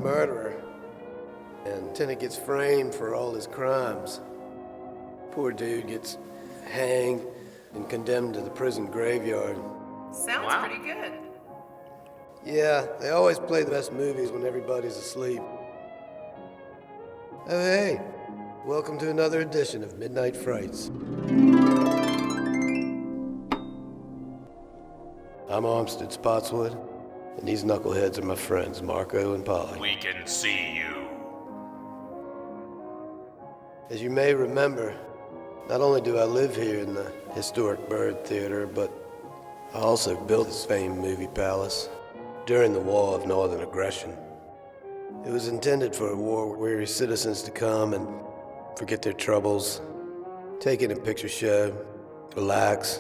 murderer, and Lieutenant gets framed for all his crimes. Poor dude gets hanged and condemned to the prison graveyard. Sounds pretty good. Yeah, they always play the best movies when everybody's asleep. Oh, hey. Welcome to another edition of Midnight Frights. I'm Armstead Spotswood, and these knuckleheads are my friends, Marco and Polly. We can see you. As you may remember, not only do I live here in the historic Byrd Theater, but I also built this famed movie palace during the War of Northern Aggression. It was intended for war-weary citizens to come and forget their troubles, take in a picture show, relax.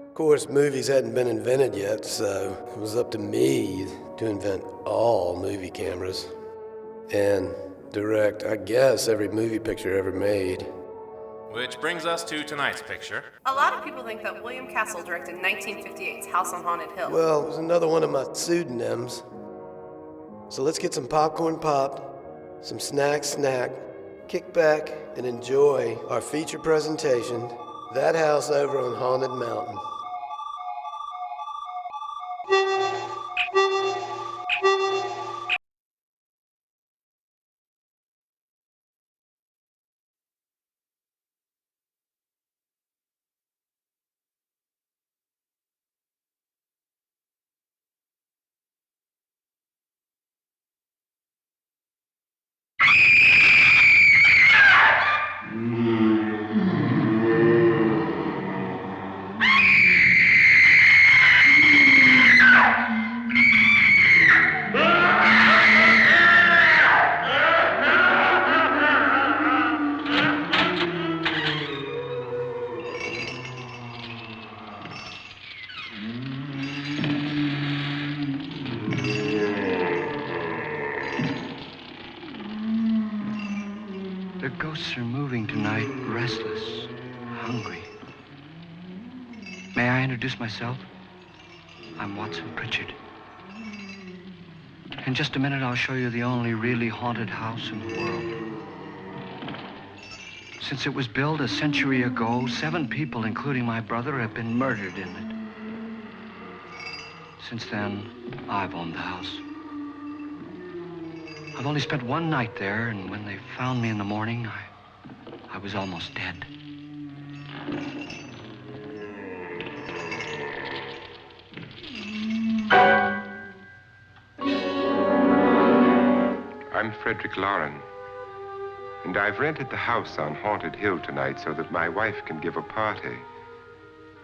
Of course, movies hadn't been invented yet, so it was up to me to invent all movie cameras and direct, I guess, every movie picture ever made. Which brings us to tonight's picture. A lot of people think that William Castle directed 1958's House on Haunted Hill. Well, it was another one of my pseudonyms. So let's get some popcorn popped, some snacks snacked, kick back and enjoy our feature presentation, That House Over on Haunted Mountain. The ghosts are moving tonight, restless, hungry. May I introduce myself? I'm Watson Pritchard. In just a minute, I'll show you the only really haunted house in the world. Since it was built a century ago, 7 people, including my brother, have been murdered in it. Since then, I've owned the house. I've only spent one night there, and when they found me in the morning, I was almost dead. I'm Frederick Lauren, and I've rented the house on Haunted Hill tonight so that my wife can give a party.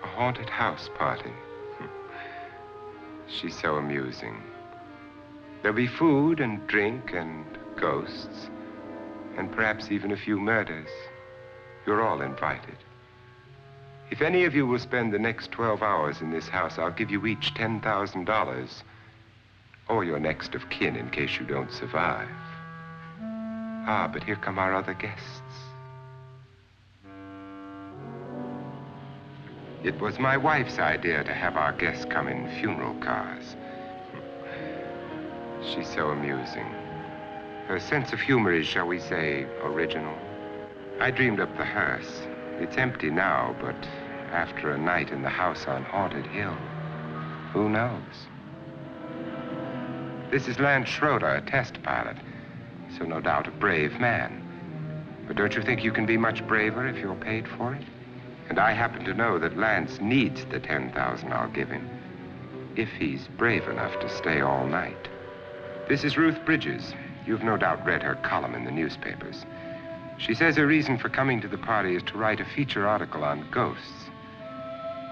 A haunted house party. She's so amusing. There'll be food and drink and ghosts, and perhaps even a few murders. You're all invited. If any of you will spend the next 12 hours in this house, I'll give you each $10,000, or your next of kin in case you don't survive. Ah, but here come our other guests. It was my wife's idea to have our guests come in funeral cars. She's so amusing. Her sense of humor is, shall we say, original. I dreamed up the hearse. It's empty now, but after a night in the house on Haunted Hill, who knows? This is Lance Schroeder, a test pilot, so no doubt a brave man. But don't you think you can be much braver if you're paid for it? And I happen to know that Lance needs the $10,000 I'll give him, if he's brave enough to stay all night. This is Ruth Bridges. You've no doubt read her column in the newspapers. She says her reason for coming to the party is to write a feature article on ghosts.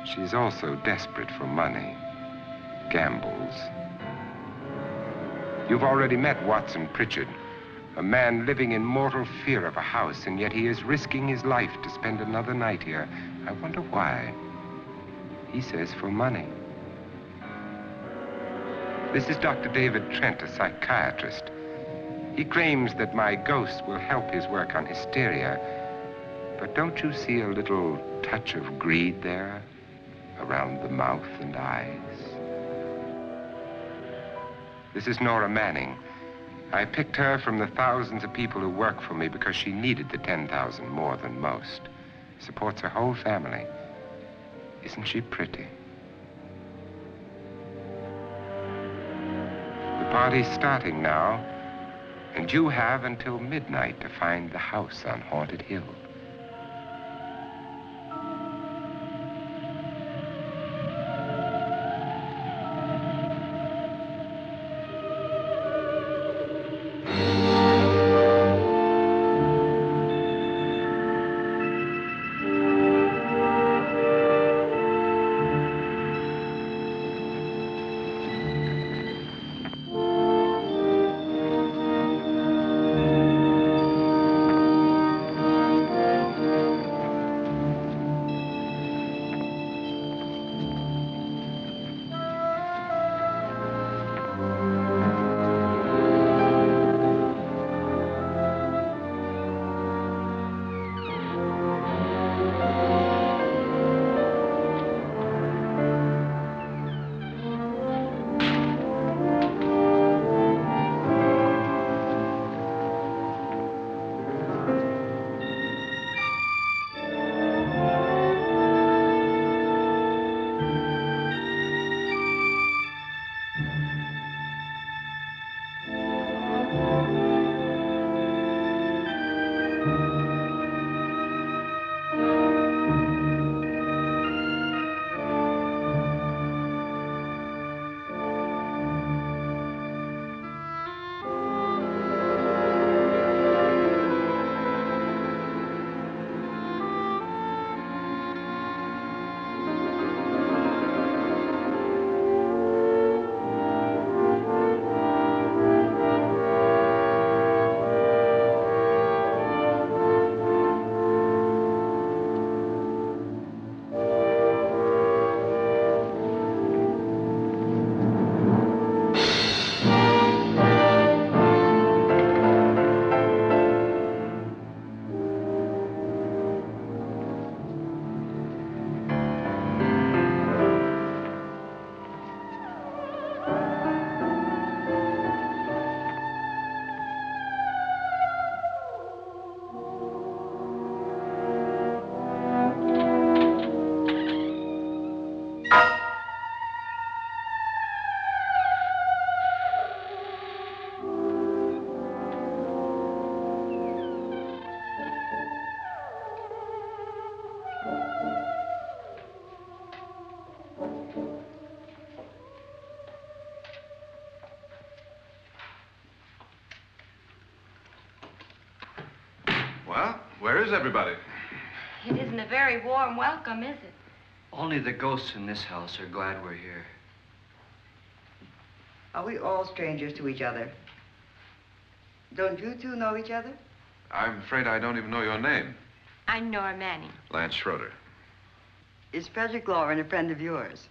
She's also desperate for money. Gambles. You've already met Watson Pritchard, a man living in mortal fear of a house, and yet he is risking his life to spend another night here. I wonder why. He says for money. This is Dr. David Trent, a psychiatrist. He claims that my ghost will help his work on hysteria. But don't you see a little touch of greed there around the mouth and eyes? This is Nora Manning. I picked her from the thousands of people who work for me because she needed the 10,000 more than most. Supports her whole family. Isn't she pretty? The party's starting now, and you have until midnight to find the house on Haunted Hill. Well, where is everybody? It isn't a very warm welcome, is it? Only the ghosts in this house are glad we're here. Are we all strangers to each other? Don't you two know each other? I'm afraid I don't even know your name. I'm Nora Manning. Lance Schroeder. Is Frederick Lauren a friend of yours?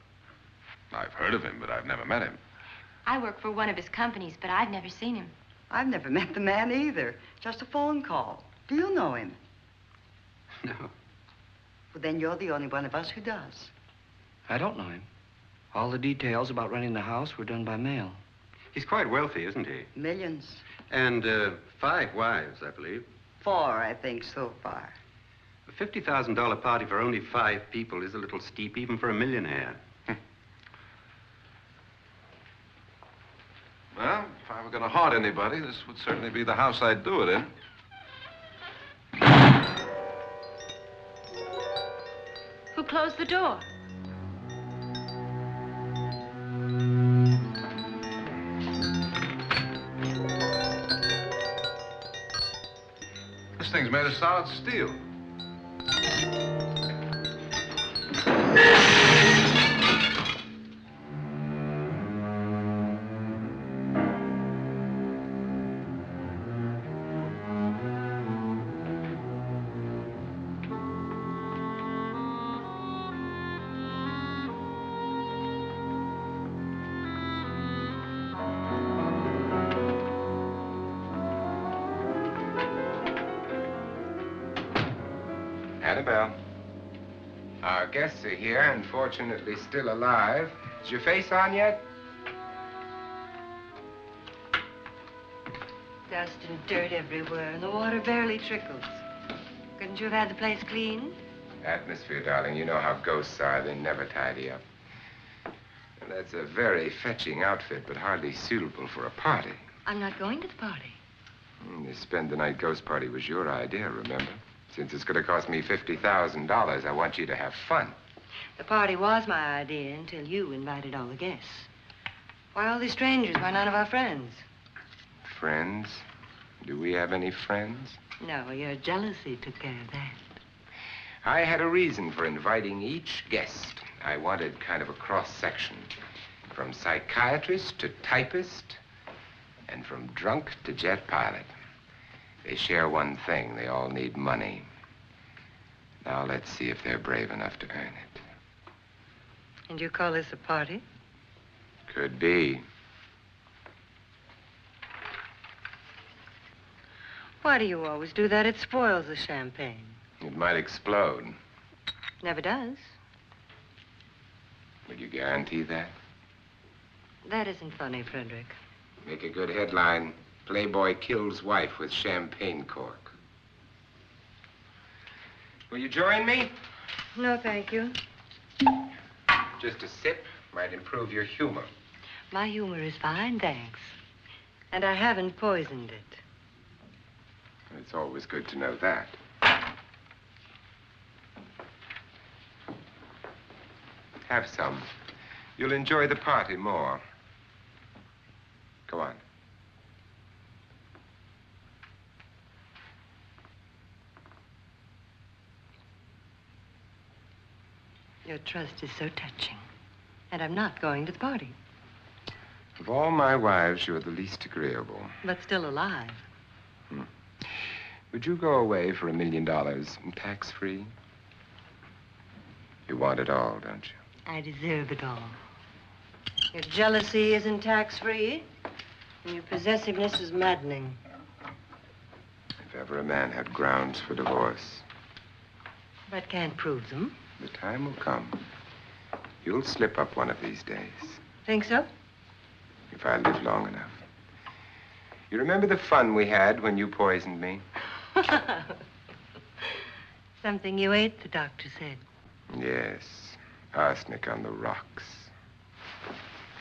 I've heard of him, but I've never met him. I work for one of his companies, but I've never seen him. I've never met the man either. Just a phone call. Do you know him? No, Well, then you're the only one of us who does. I don't know him. All the details about renting the house were done by mail. He's quite wealthy, isn't he? Millions. And 5 wives, I believe. 4, I think, so far. A $50,000 party for only 5 people is a little steep, even for a millionaire. Well, if I were going to haunt anybody, this would certainly be the house I'd do it in. Who closed the door? This thing's made of solid steel. Annabelle. Our guests are here, unfortunately still alive. Is your face on yet? Dust and dirt everywhere, and the water barely trickles. Couldn't you have had the place clean? Atmosphere, darling. You know how ghosts are. They never tidy up. And that's a very fetching outfit, but hardly suitable for a party. I'm not going to the party. The spend-the-night ghost party was your idea, remember? Since it's going to cost me $50,000, I want you to have fun. The party was my idea until you invited all the guests. Why all these strangers? Why none of our friends? Friends? Do we have any friends? No, your jealousy took care of that. I had a reason for inviting each guest. I wanted kind of a cross-section. From psychiatrist to typist, and from drunk to jet pilot. They share one thing. They all need money. Now let's see if they're brave enough to earn it. And you call this a party? Could be. Why do you always do that? It spoils the champagne. It might explode. Never does. Would you guarantee that? That isn't funny, Frederick. Make a good headline. Playboy kills wife with champagne cork. Will you join me? No, thank you. Just a sip might improve your humor. My humor is fine, thanks. And I haven't poisoned it. It's always good to know that. Have some. You'll enjoy the party more. Go on. Your trust is so touching. And I'm not going to the party. Of all my wives, you're the least agreeable. But still alive. Would you go away for $1 million tax-free? You want it all, don't you? I deserve it all. Your jealousy isn't tax-free, and your possessiveness is maddening. If ever a man had grounds for divorce. But can't prove them. The time will come. You'll slip up one of these days. Think so? If I live long enough. You remember the fun we had when you poisoned me? Something you ate, the doctor said. Yes. Arsenic on the rocks.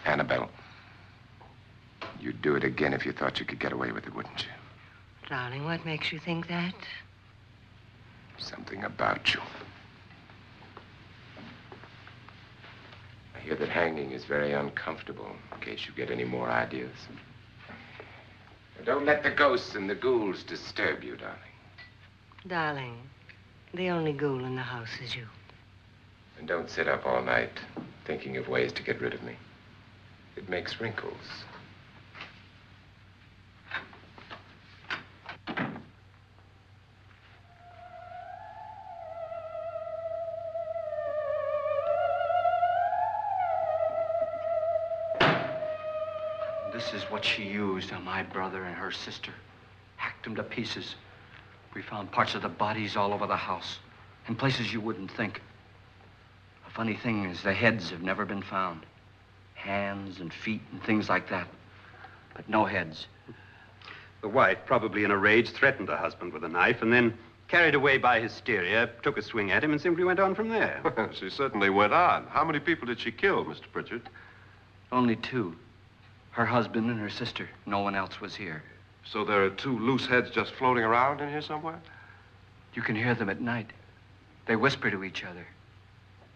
Annabelle, you'd do it again if you thought you could get away with it, wouldn't you? Darling, what makes you think that? Something about you. I hear that hanging is very uncomfortable, in case you get any more ideas. Don't let the ghosts and the ghouls disturb you, darling. Darling, the only ghoul in the house is you. And don't sit up all night thinking of ways to get rid of me. It makes wrinkles. This is what she used on my brother and her sister. Hacked them to pieces. We found parts of the bodies all over the house, in places you wouldn't think. The funny thing is the heads have never been found. Hands and feet and things like that. But no heads. The wife, probably in a rage, threatened her husband with a knife and then, carried away by hysteria, took a swing at him and simply went on from there. She certainly went on. How many people did she kill, Mr. Pritchard? Only two. Her husband and her sister. No one else was here. So there are two loose heads just floating around in here somewhere? You can hear them at night. They whisper to each other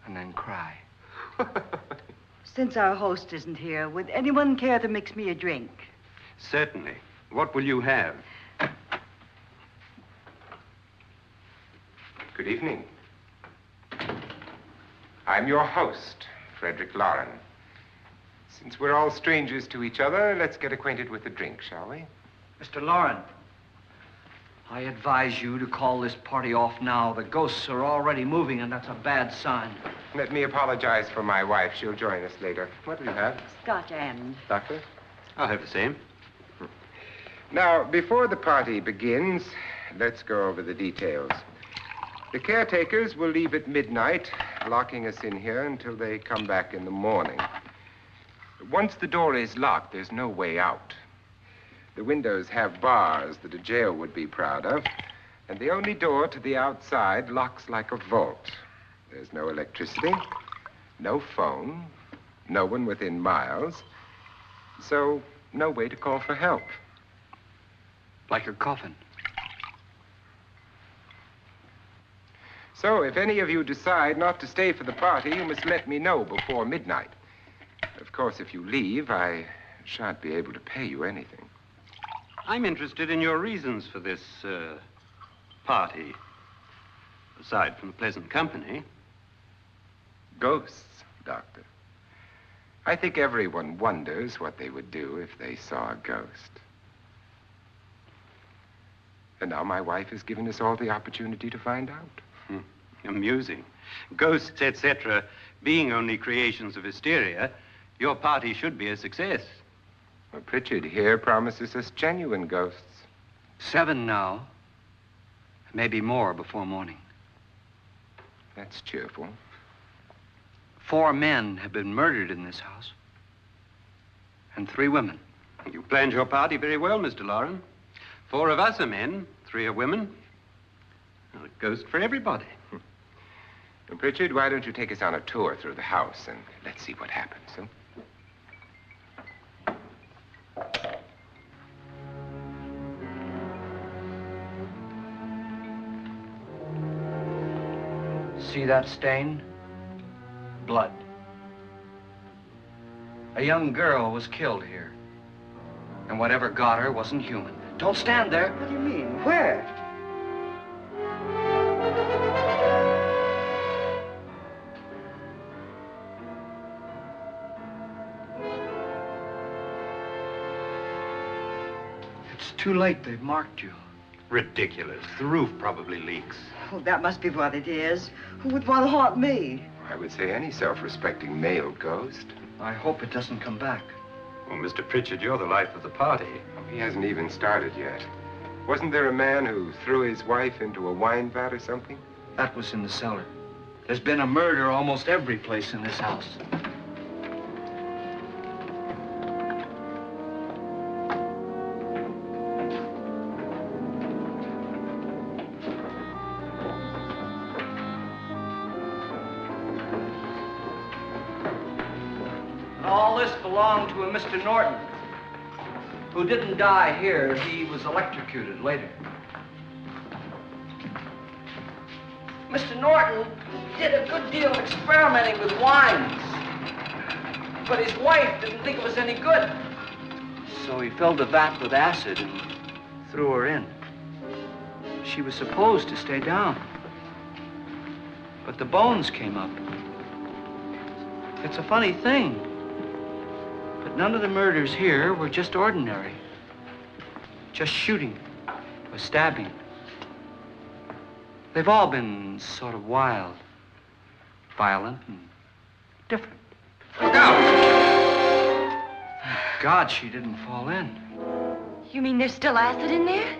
and then cry. Since our host isn't here, would anyone care to mix me a drink? Certainly. What will you have? Good evening. I'm your host, Frederick Lauren. Since we're all strangers to each other, let's get acquainted with a drink, shall we? Mr. Lauren, I advise you to call this party off now. The ghosts are already moving, and that's a bad sign. Let me apologize for my wife. She'll join us later. What will you have? Scotch and. Doctor? I'll have the same. Now, before the party begins, let's go over the details. The caretakers will leave at midnight, locking us in here until they come back in the morning. Once the door is locked, there's no way out. The windows have bars that a jail would be proud of, and the only door to the outside locks like a vault. There's no electricity, no phone, no one within miles, so no way to call for help. Like your coffin. So if any of you decide not to stay for the party, you must let me know before midnight. Of course, if you leave, I shan't be able to pay you anything. I'm interested in your reasons for this, party. Aside from the pleasant company. Ghosts, Doctor. I think everyone wonders what they would do if they saw a ghost. And now my wife has given us all the opportunity to find out. Amusing. Ghosts, etc., being only creations of hysteria, your party should be a success. Well, Pritchard here promises us genuine ghosts. 7 now. Maybe more before morning. That's cheerful. 4 men have been murdered in this house. And 3 women. You planned your party very well, Mr. Loren. 4 of us are men, 3 are women. Well, a ghost for everybody. And Pritchard, why don't you take us on a tour through the house and let's see what happens, huh? See that stain? Blood. A young girl was killed here. And whatever got her wasn't human. Don't stand there. What do you mean? Where? It's too late. They've marked you. Ridiculous. The roof probably leaks. Oh, that must be what it is. Who would want to haunt me? I would say any self-respecting male ghost. I hope it doesn't come back. Well, Mr. Pritchard, you're the life of the party. Oh, he hasn't even started yet. Wasn't there a man who threw his wife into a wine vat or something? That was in the cellar. There's been a murder almost every place in this house. All this belonged to a Mr. Norton, who didn't die here. He was electrocuted later. Mr. Norton did a good deal of experimenting with wines, but his wife didn't think it was any good. So he filled the vat with acid and threw her in. She was supposed to stay down, but the bones came up. It's a funny thing, but none of the murders here were just ordinary. Just shooting or stabbing. They've all been sort of wild, violent, and different. Look out! Thank God she didn't fall in. You mean there's still acid in there?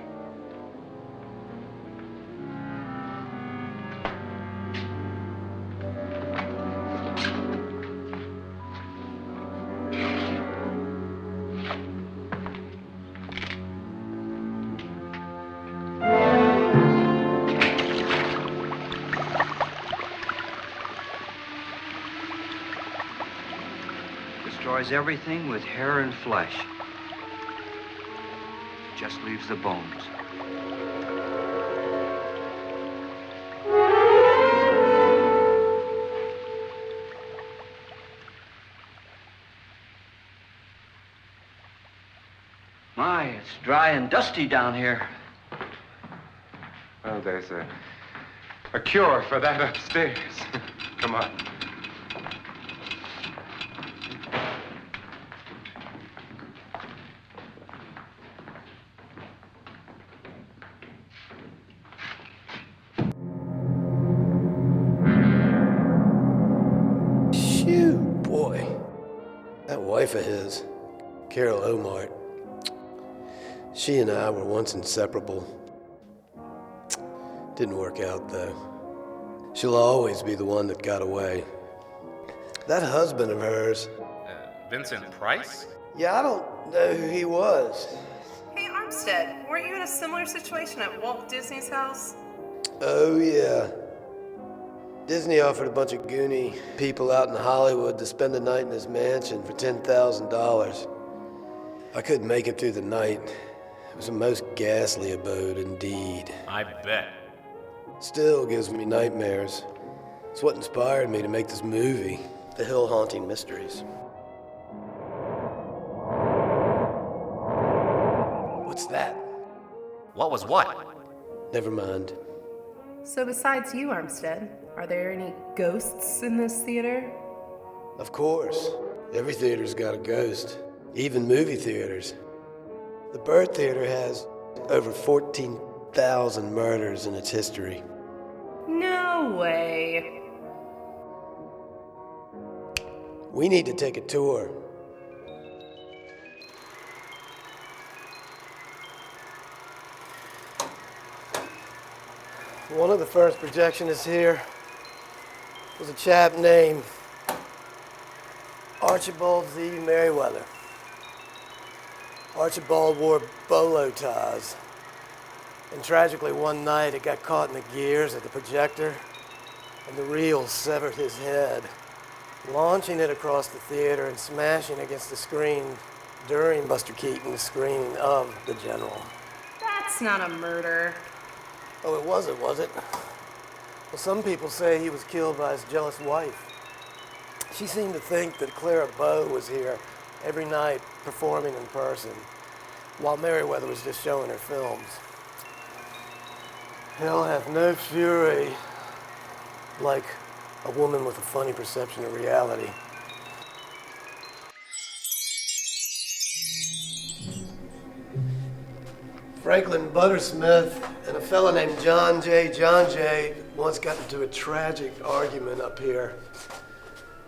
Destroys everything with hair and flesh. Just leaves the bones. My, it's dry and dusty down here. Well, there's a cure for that upstairs. Come on. Phew, boy. That wife of his, Carol Omart, she and I were once inseparable. Didn't work out, though. She'll always be the one that got away. That husband of hers... Vincent Price? Yeah, I don't know who he was. Armstead, weren't you in a similar situation at Walt Disney's house? Oh, yeah. Disney offered a bunch of goony people out in Hollywood to spend the night in his mansion for $10,000. I couldn't make it through the night. It was a most ghastly abode indeed. I bet. Still gives me nightmares. It's what inspired me to make this movie, The Hill Haunting Mysteries. What's that? What was what? Never mind. So besides you, Armstead, are there any ghosts in this theater? Of course. Every theater's got a ghost. Even movie theaters. The Byrd Theater has over 14,000 murders in its history. No way. We need to take a tour. One of the first projectionists here was a chap named Archibald Z. Merriweather. Archibald wore bolo ties. And tragically one night it got caught in the gears of the projector and the reel severed his head, launching it across the theater and smashing against the screen during Buster Keaton's screening of The General. That's not a murder. Oh, it wasn't, was it? Well, some people say he was killed by his jealous wife. She seemed to think that Clara Bow was here every night performing in person, while Merriweather was just showing her films. Hell hath no fury like a woman with a funny perception of reality. Franklin Buttersmith and a fella named John J. once got into a tragic argument up here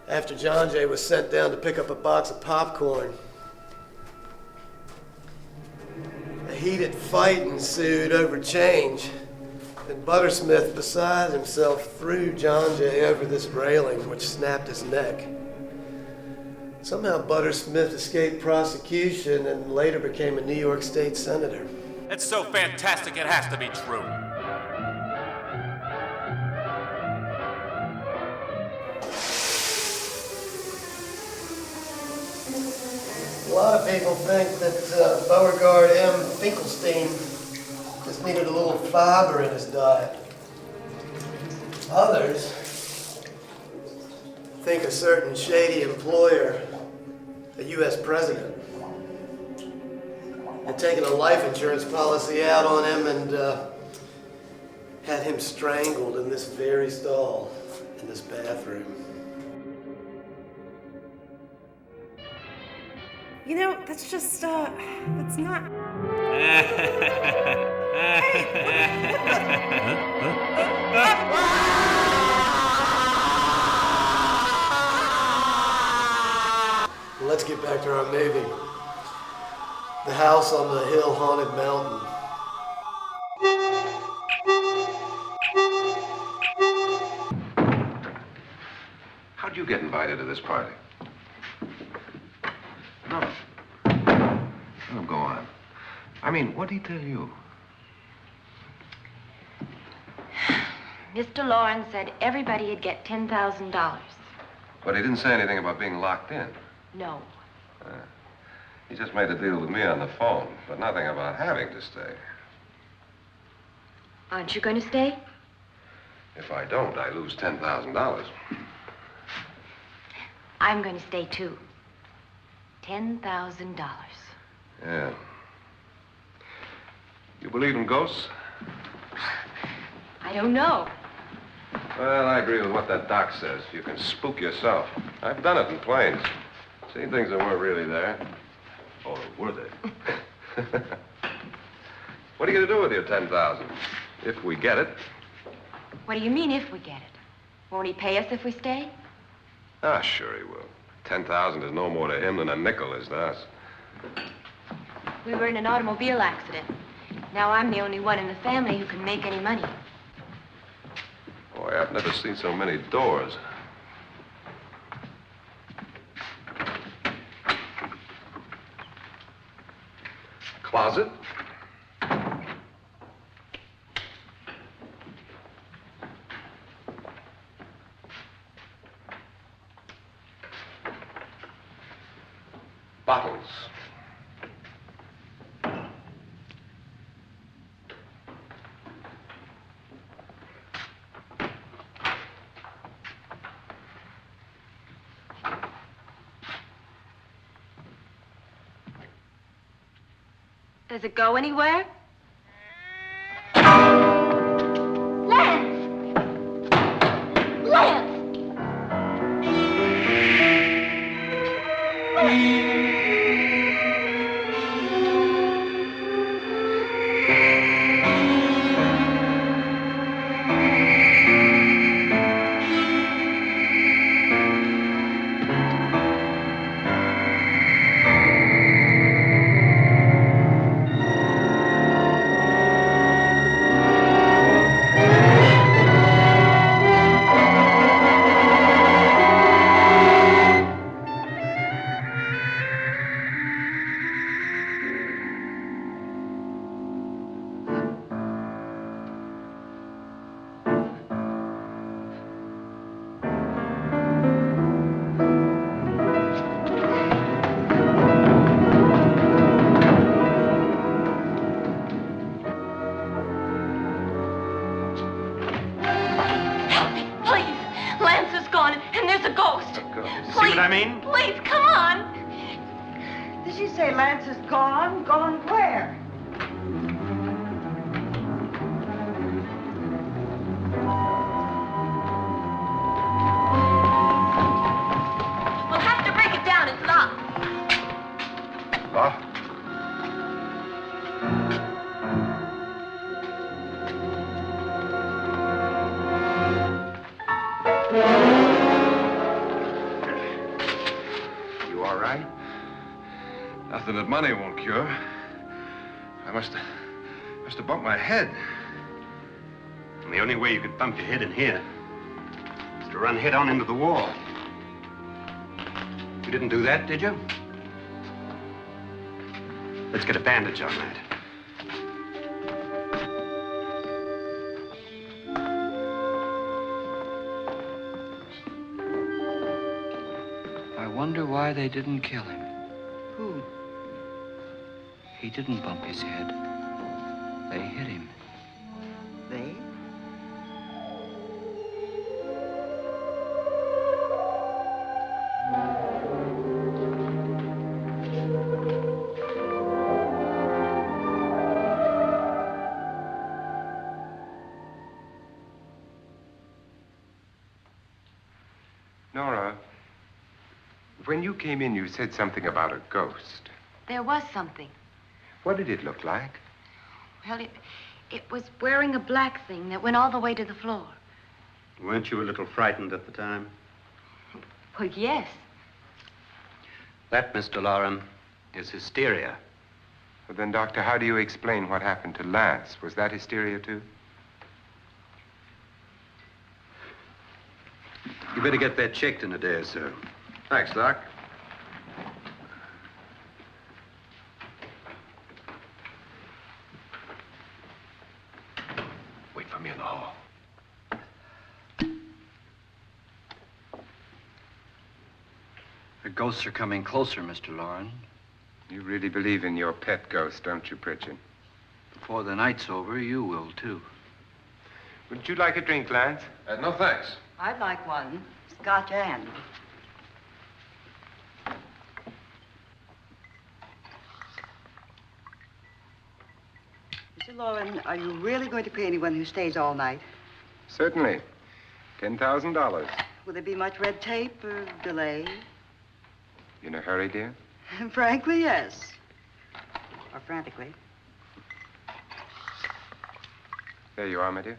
after John J. was sent down to pick up a box of popcorn. A heated fight ensued over change, and Buttersmith, beside himself, threw John J. over this railing, which snapped his neck. Somehow Buttersmith escaped prosecution and later became a New York State senator. It's so fantastic it has to be true. A lot of people think that Beauregard M. Finkelstein just needed a little fiber in his diet. Others think a certain shady employer, a U.S. president, had taken a life insurance policy out on him and had him strangled in this very stall, in this bathroom. You know, that's just, that's not... Let's get back to our movie. The House on the Hill Haunted Mountain. How'd you get invited to this party? No. No, go on. I mean, what'd he tell you? Mr. Lawrence said everybody'd get $10,000. But he didn't say anything about being locked in. No. He just made a deal with me on the phone, but nothing about having to stay. Aren't you going to stay? If I don't, I lose $10,000. I'm going to stay, too. $10,000. Yeah. You believe in ghosts? I don't know. Well, I agree with what that doc says. You can spook yourself. I've done it in planes. Seen things that weren't really there. Or were they? What are you going to do with your $10,000? If we get it. What do you mean, if we get it? Won't he pay us if we stay? Ah, sure he will. 10,000 is no more to him than a nickel is to us. We were in an automobile accident. Now I'm the only one in the family who can make any money. Boy, I've never seen so many doors. Closet? Bottles. Does it go anywhere? Lance! Lance! Please, come on. Did she say Lance is gone? Gone where? We'll have to break it down. It's locked. Locked? Nothing that money won't cure. I must have bumped my head. And the only way you could bump your head in here is to run head on into the wall. You didn't do that, did you? Let's get a bandage on that. I wonder why they didn't kill him. Who? He didn't bump his head. They hit him. They? Nora, when you came in, you said something about a ghost. There was something. What did it look like? Well, it was wearing a black thing that went all the way to the floor. Weren't you a little frightened at the time? Well, yes. That, Mr. Loren, is hysteria. Well, then, Doctor, how do you explain what happened to Lance? Was that hysteria, too? You better get that checked in a day or so. Thanks, Doc. Wait for me in the hall. The ghosts are coming closer, Mr. Loren. You really believe in your pet ghost, don't you, Pritchard? Before the night's over, you will, too. Would you like a drink, Lance? No, thanks. I'd like one. Scotch and. Mr. Loren, are you really going to pay anyone who stays all night? Certainly. $10,000. Will there be much red tape or delay? In a hurry, dear? Frankly, yes. Or frantically. There you are, my dear.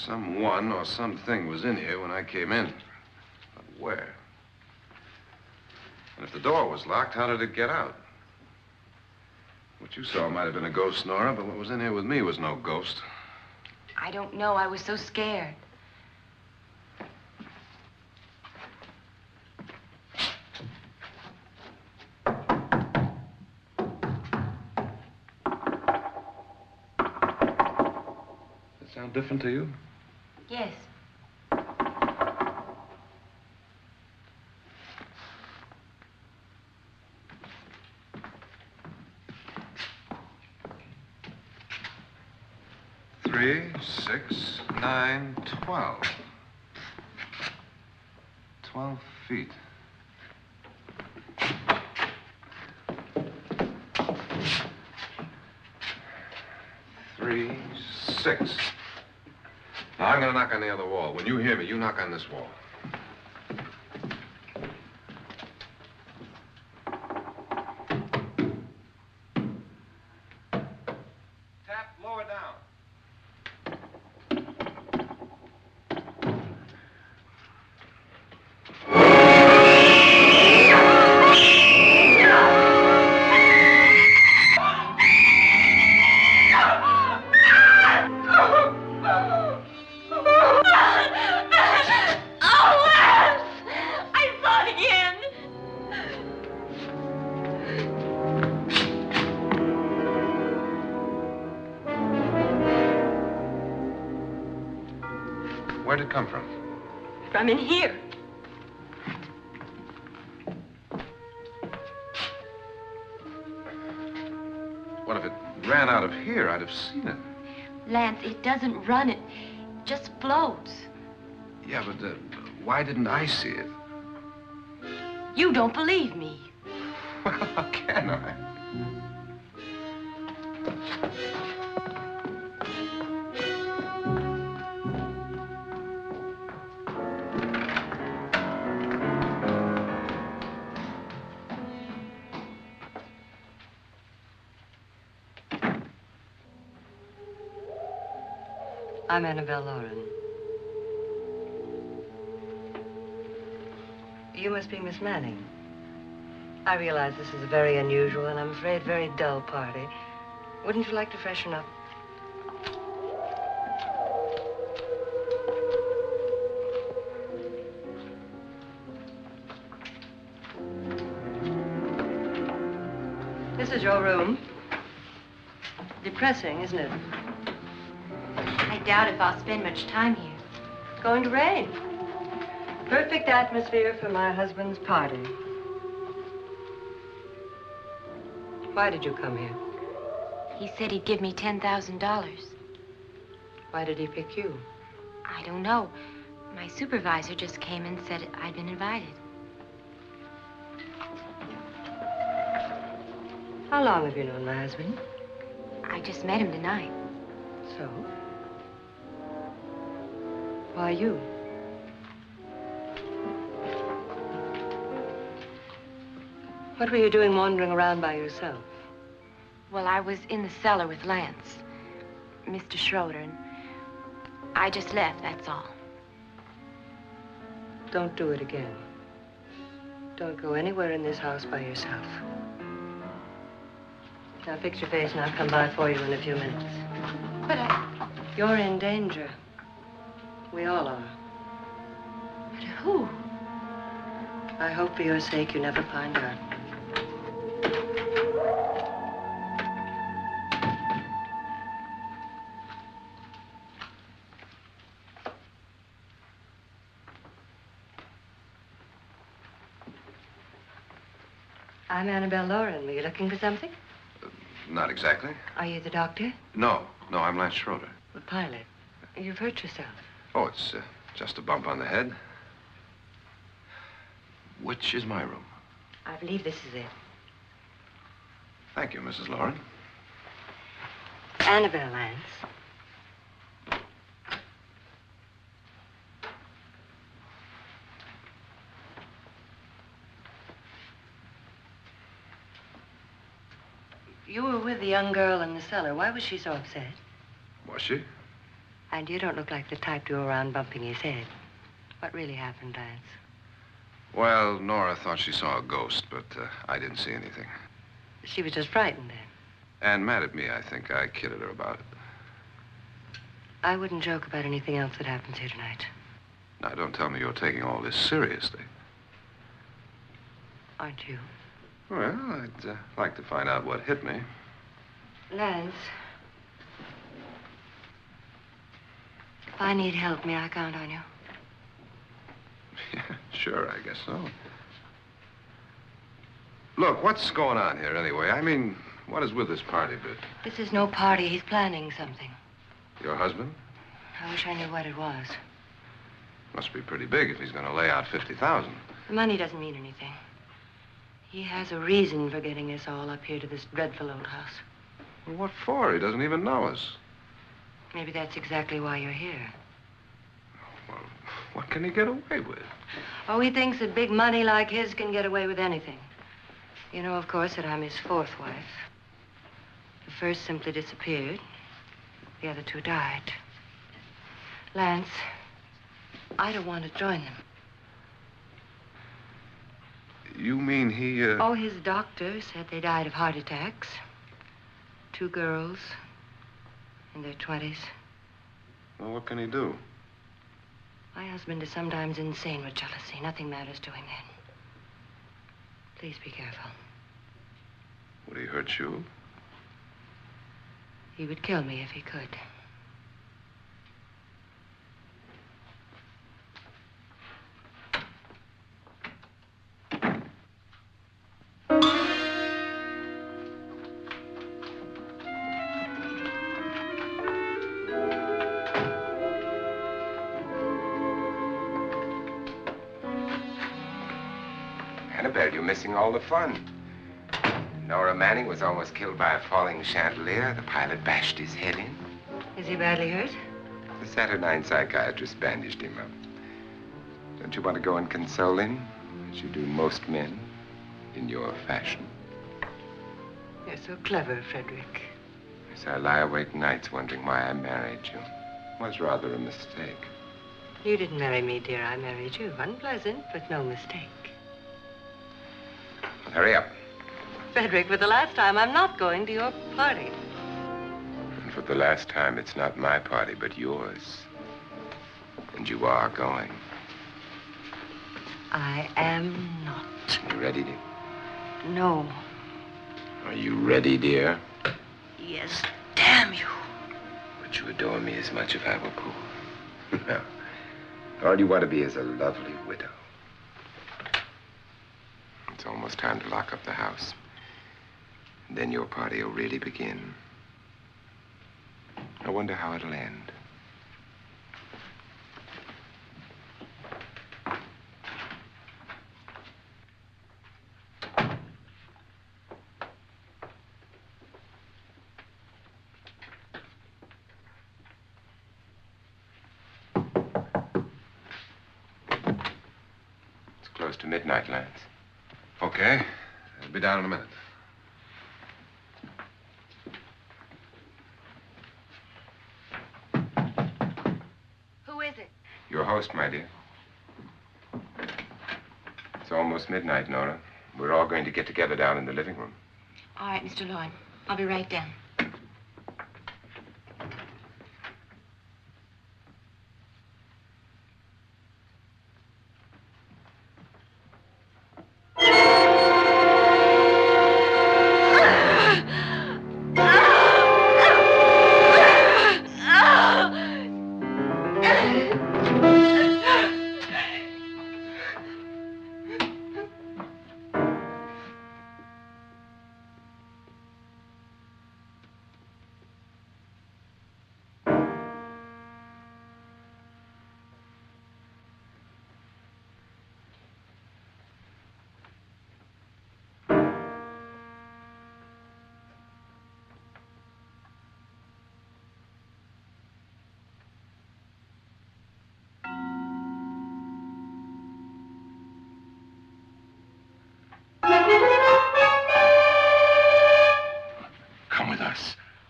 Someone or something was in here when I came in. But where? And if the door was locked, how did it get out? What you saw might have been a ghost, Nora, but what was in here with me was no ghost. I don't know. I was so scared. different to you? Yes. Three, 6, 9, 12. 12 feet. Three, 6. Now, I'm going to knock on the other wall. When you hear me, you knock on this wall. Tap lower down. Where'd it come from? From in here. What if it ran out of here? I'd have seen it. Lance, it doesn't run. It just floats. Yeah, but why didn't I see it? You don't believe me. Well, how can I? I'm Annabelle Lauren. You must be Miss Manning. I realize this is a very unusual and I'm afraid very dull party. Wouldn't you like to freshen up? This is your room. Depressing, isn't it? I doubt if I'll spend much time here. It's going to rain. Perfect atmosphere for my husband's party. Why did you come here? He said he'd give me $10,000. Why did he pick you? I don't know. My supervisor just came and said I'd been invited. How long have you known my husband? I just met him tonight. So? Why you? What were you doing wandering around by yourself? Well, I was in the cellar with Lance, Mr. Schroeder, and I just left, that's all. Don't do it again. Don't go anywhere in this house by yourself. Now fix your face and I'll come by for you in a few minutes. But You're in danger. We all are. But who? I hope for your sake you never find out. I'm Annabelle Lauren. Were you looking for something? Not exactly. Are you the doctor? No, I'm Lance Schroeder. The pilot. You've hurt yourself. Oh, it's just a bump on the head. Which is my room? I believe this is it. Thank you, Mrs. Lauren. Annabelle Lance. You were with the young girl in the cellar. Why was she so upset? Was she? And you don't look like the type to go around bumping his head. What really happened, Lance? Well, Nora thought she saw a ghost, but I didn't see anything. She was just frightened then. And mad at me, I think. I kidded her about it. I wouldn't joke about anything else that happens here tonight. Now, don't tell me you're taking all this seriously. Aren't you? Well, I'd like to find out what hit me. Lance. If I need help, may I count on you? Yeah, sure, I guess so. Look, what's going on here anyway? I mean, what is with this party bit? This is no party. He's planning something. Your husband? I wish I knew what it was. Must be pretty big if he's going to lay out 50,000. The money doesn't mean anything. He has a reason for getting us all up here to this dreadful old house. Well, what for? He doesn't even know us. Maybe that's exactly why you're here. Well, what can he get away with? Oh, he thinks that big money like his can get away with anything. You know, of course, that I'm his fourth wife. The first simply disappeared. The other two died. Lance, I don't want to join them. You mean he, Oh, his doctor said they died of heart attacks. 2 girls in their 20s. Well, what can he do? My husband is sometimes insane with jealousy. Nothing matters to him then. Please be careful. Would he hurt you? He would kill me if he could. Annabelle, you're missing all the fun. Nora Manning was almost killed by a falling chandelier. The pilot bashed his head in. Is he badly hurt? The Saturnine psychiatrist bandaged him up. Don't you want to go and console him, as you do most men, in your fashion? You're so clever, Frederick. Yes, I lie awake nights wondering why I married you. It was rather a mistake. You didn't marry me, dear. I married you. Unpleasant, but no mistake. Hurry up. Frederick, for the last time, I'm not going to your party. And for the last time, it's not my party, but yours. And you are going. I am not. You ready, dear? No. Are you ready, dear? Yes, damn you. Would you adore me as much if I were poor? No. All you want to be is a lovely widow. It's almost time to lock up the house. And then your party will really begin. I wonder how it'll end. It's close to midnight, Lance. Okay. I'll be down in a minute. Who is it? Your host, my dear. It's almost midnight, Nora. We're all going to get together down in the living room. All right, Mr. Lloyd. I'll be right down.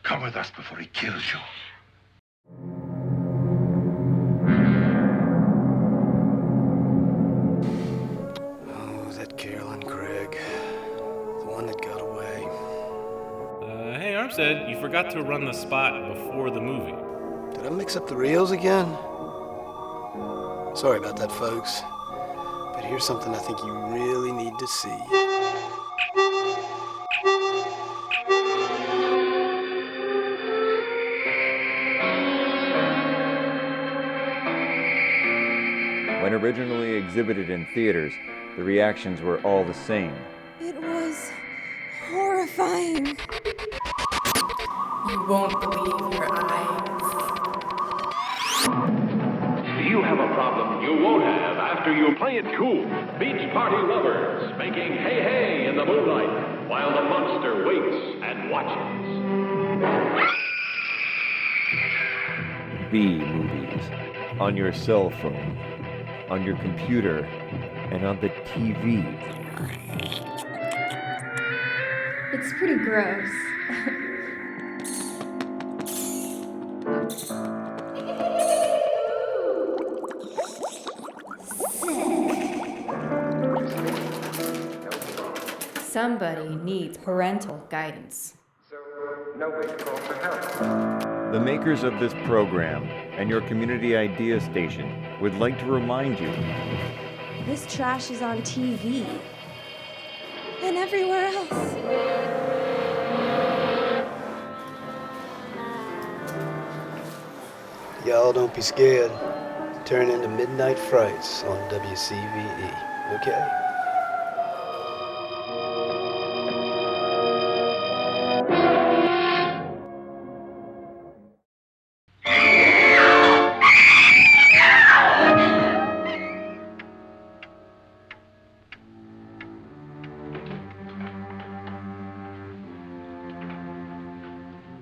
Come with us before he kills you. Oh, that Carolyn Craig. The one that got away. Hey, Armstead, you forgot to run the spot before the movie. Did I mix up the reels again? Sorry about that, folks. But here's something I think you really need to see. When originally exhibited in theaters, the reactions were all the same. It was horrifying. You won't believe your eyes. You have a problem you won't have after you play it cool. Beach party lovers making hey hey in the moonlight while the monster waits and watches. B movies. On your cell phone, on your computer, and on the TV. It's pretty gross. Somebody needs parental guidance. The makers of this program and your community idea station would like to remind you. This trash is on TV. And everywhere else. Y'all don't be scared. Turn into Midnight Frights on WCVE, okay?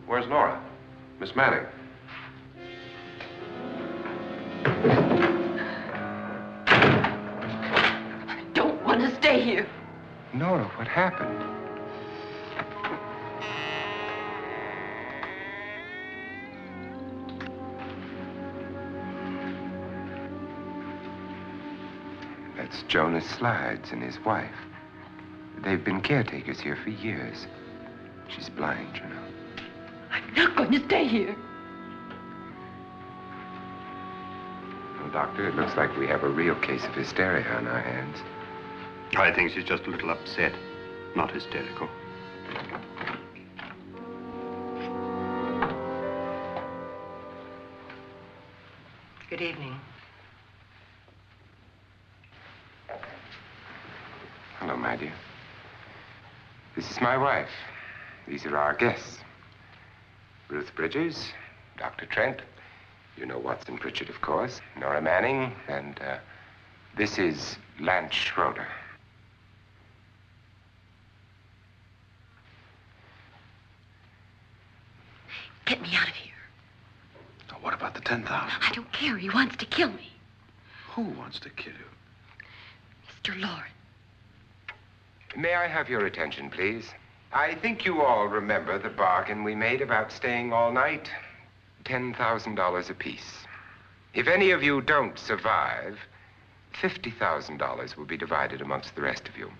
Where's Nora? Miss Manning. I don't want to stay here. Nora, what happened? That's Jonas Slides and his wife. They've been caretakers here for years. She's blind, you know. I'm not going to stay here. Well, Doctor, it looks like we have a real case of hysteria on our hands. I think she's just a little upset, not hysterical. Good evening. Hello, my dear. This is my wife. These are our guests. Ruth Bridges, Dr. Trent. You know Watson Pritchard, of course. Nora Manning, and this is Lance Schroeder. Get me out of here. Now, what about the 10,000? I don't care. He wants to kill me. Who wants to kill you? Mr. Lawrence. May I have your attention, please? I think you all remember the bargain we made about staying all night. $10,000 apiece. If any of you don't survive, $50,000 will be divided amongst the rest of you.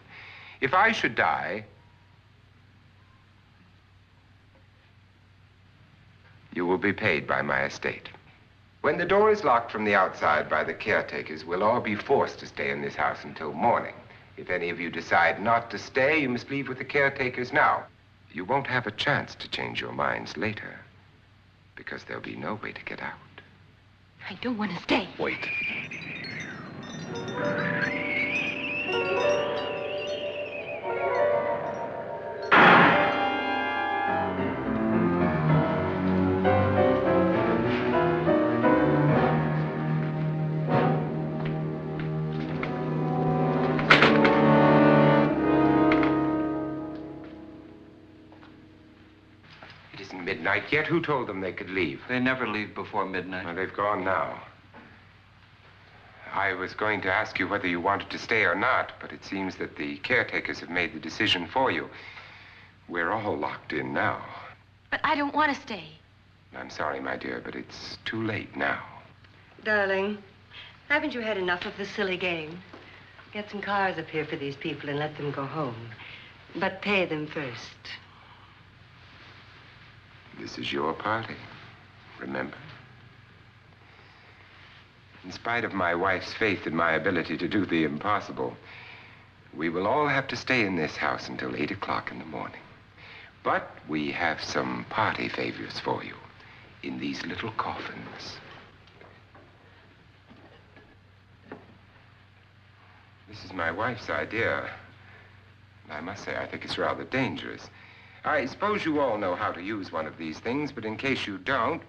If I should die, you will be paid by my estate. When the door is locked from the outside by the caretakers, we'll all be forced to stay in this house until morning. If any of you decide not to stay, you must leave with the caretakers now. You won't have a chance to change your minds later, because there'll be no way to get out. I don't want to stay. Wait. Midnight yet? Who told them they could leave? They never leave before midnight. Well, they've gone now. I was going to ask you whether you wanted to stay or not, but it seems that the caretakers have made the decision for you. We're all locked in now. But I don't want to stay. I'm sorry, my dear, but it's too late now. Darling, haven't you had enough of this silly game? Get some cars up here for these people and let them go home. But pay them first. This is your party, remember? In spite of my wife's faith in my ability to do the impossible, we will all have to stay in this house until 8 o'clock in the morning. But we have some party favors for you in these little coffins. This is my wife's idea. And I must say, I think it's rather dangerous. I suppose you all know how to use one of these things, but in case you don't,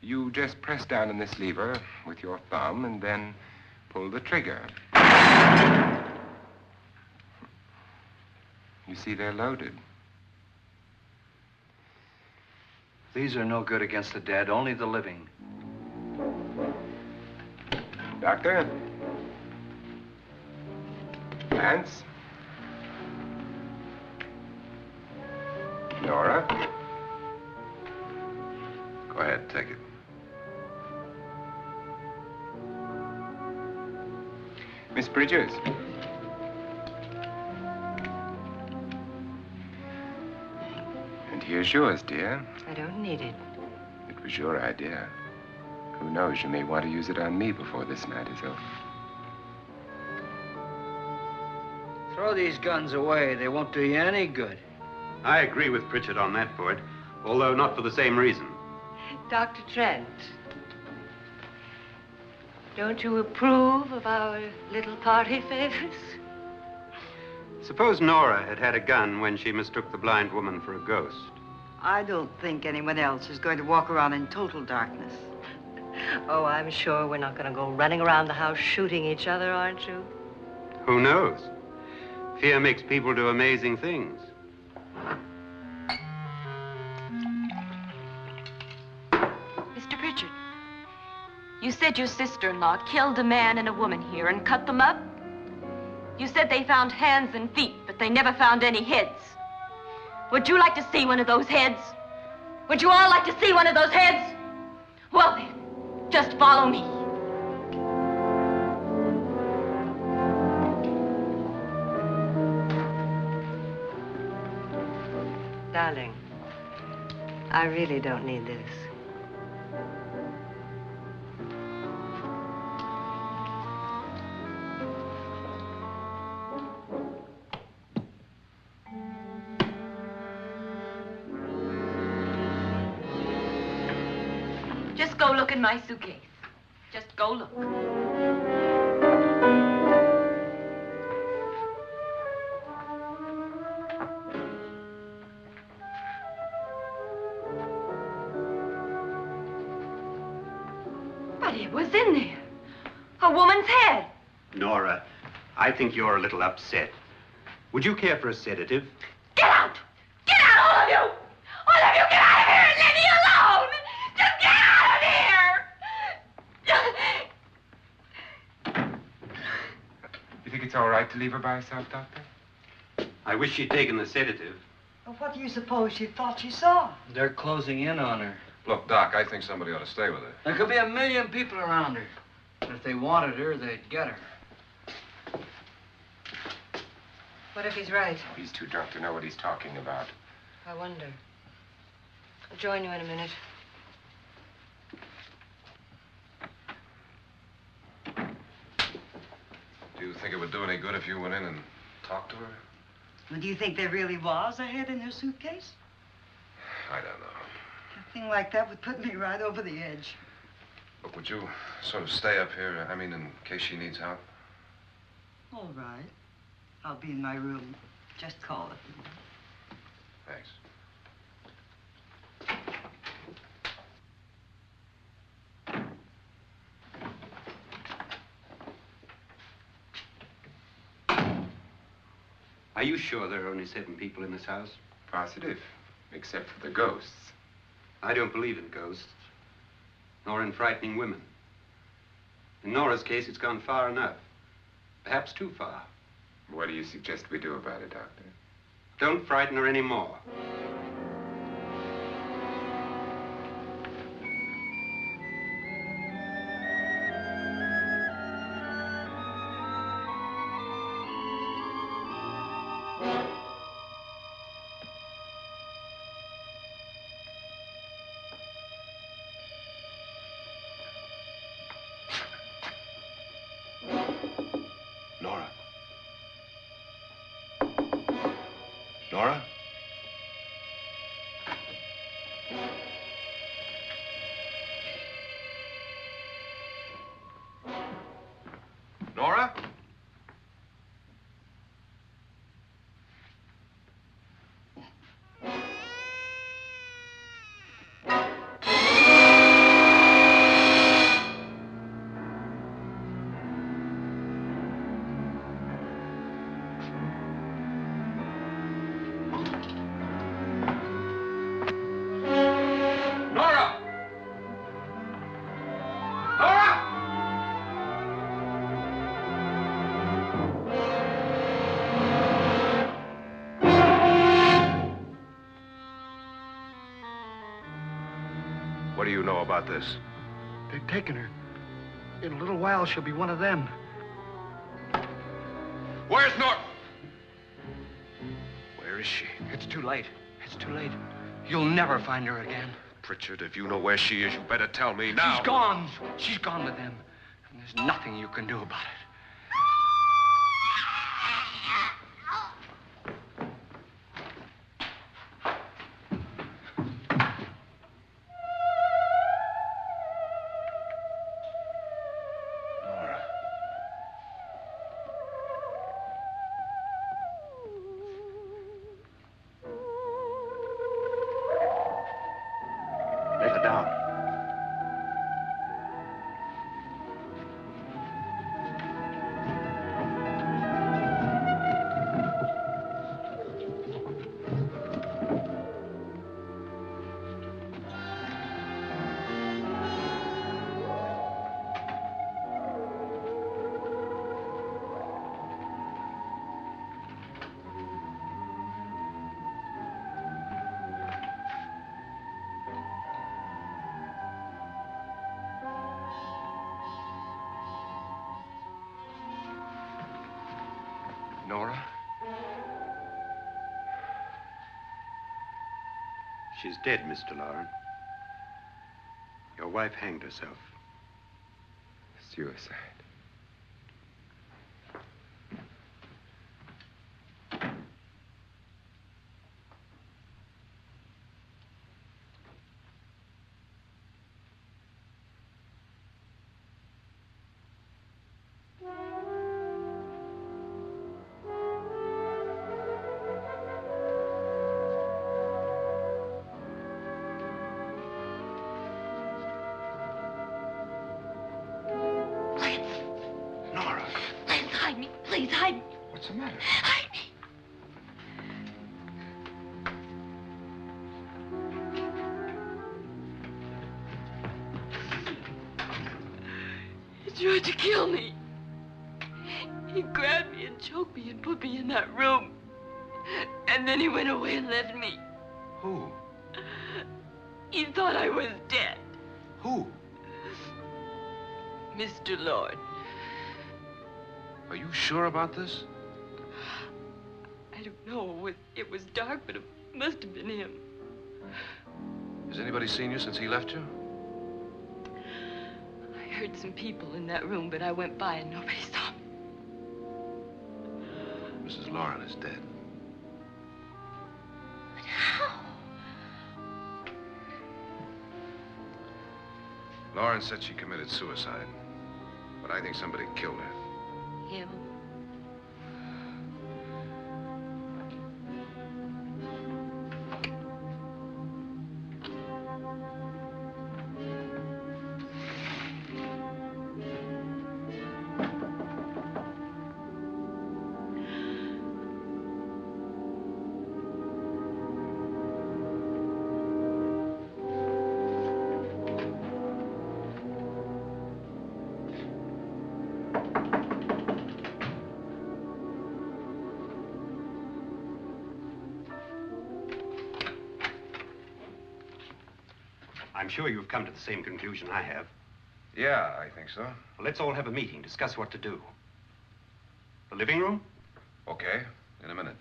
you just press down on this lever with your thumb and then pull the trigger. You see, they're loaded. These are no good against the dead, only the living. Doctor? Lance? Nora? Go ahead, take it. Miss Bridges? And here's yours, dear. I don't need it. It was your idea. Who knows, you may want to use it on me before this night is over. Throw these guns away. They won't do you any good. I agree with Pritchard on that point, although not for the same reason. Dr. Trent, don't you approve of our little party favors? Suppose Nora had had a gun when she mistook the blind woman for a ghost. I don't think anyone else is going to walk around in total darkness. Oh, I'm sure we're not going to go running around the house shooting each other, aren't you? Who knows? Fear makes people do amazing things. Mr. Pritchard, you said your sister-in-law killed a man and a woman here and cut them up? You said they found hands and feet, but they never found any heads. Would you like to see one of those heads? Would you all like to see one of those heads? Well then, just follow me. Darling, I really don't need this. Just go look in my suitcase. Just go look. But it was in there. A woman's head. Nora, I think you're a little upset. Would you care for a sedative? Get out! Get out, all of you! All of you, get out of here and leave me alone! Just get out of here! You think it's all right to leave her by herself, Doctor? I wish she'd taken the sedative. Well, what do you suppose she thought she saw? They're closing in on her. Look, Doc, I think somebody ought to stay with her. There could be 1,000,000 people around her. But if they wanted her, they'd get her. What if he's right? He's too drunk to know what he's talking about. I wonder. I'll join you in a minute. Do you think it would do any good if you went in and talked to her? Well, do you think there really was a head in her suitcase? I don't know. A thing like that would put me right over the edge. Look, would you sort of stay up here, I mean, in case she needs help? All right. I'll be in my room. Just call it. Thanks. Are you sure there are only 7 people in this house? Positive, except for the ghosts. I don't believe in ghosts, nor in frightening women. In Nora's case, it's gone far enough. Perhaps too far. What do you suggest we do about it, Doctor? Don't frighten her any more. Nora? Nora? Nora? do you know about this? They've taken her. In a little while, she'll be one of them. Where's Nora? Where is she? It's too late. It's too late. You'll never find her again. Pritchard, if you know where she is, you better tell me now. She's gone. She's gone with them. And there's nothing you can do about it. Let her down. Nora? She's dead, Mr. Lauren. Your wife hanged herself. Suicide. Please hide me. Please hide me. What's the matter? Hide me. He tried to kill me. He grabbed me and choked me and put me in that room. And then he went away and left me. Who? He thought I was dead. Who? Mr. Lord. Are you sure about this? I don't know. It was dark, but it must have been him. Has anybody seen you since he left you? I heard some people in that room, but I went by and nobody saw me. Mrs. Lauren is dead. But how? Lauren said she committed suicide, but I think somebody killed her. Him? I'm sure you've come to the same conclusion I have. Yeah, I think so. Well, let's all have a meeting, discuss what to do. The living room? Okay, in a minute.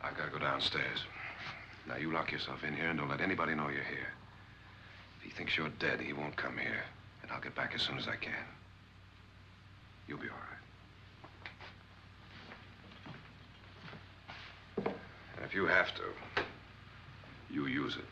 I've got to go downstairs. Now, you lock yourself in here and don't let anybody know you're here. If he thinks you're dead, he won't come here. And I'll get back as soon as I can. You'll be all right. And if you have to, you use it.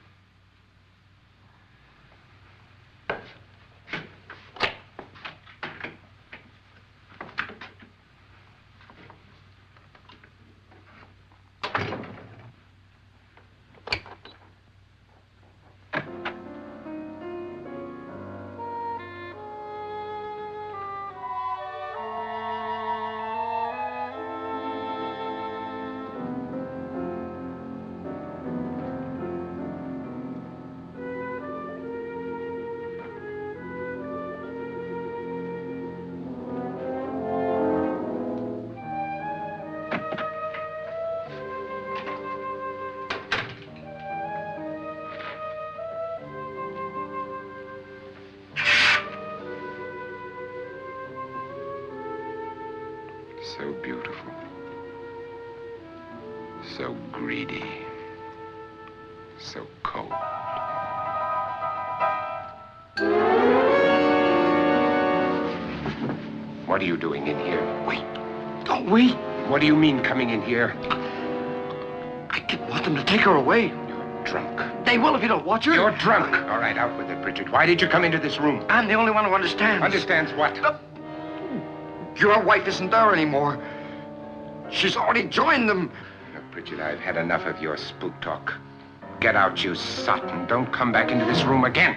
So beautiful. So greedy. So cold. What are you doing in here? Wait. Don't wait. What do you mean coming in here? I didn't want them to take her away. You're drunk. They will if you don't watch her. You're drunk. All right, out with it, Bridget. Why did you come into this room? I'm the only one who understands. Understands what? Your wife isn't there anymore. She's already joined them. Look, Bridget, I've had enough of your spook talk. Get out, you sot, and don't come back into this room again.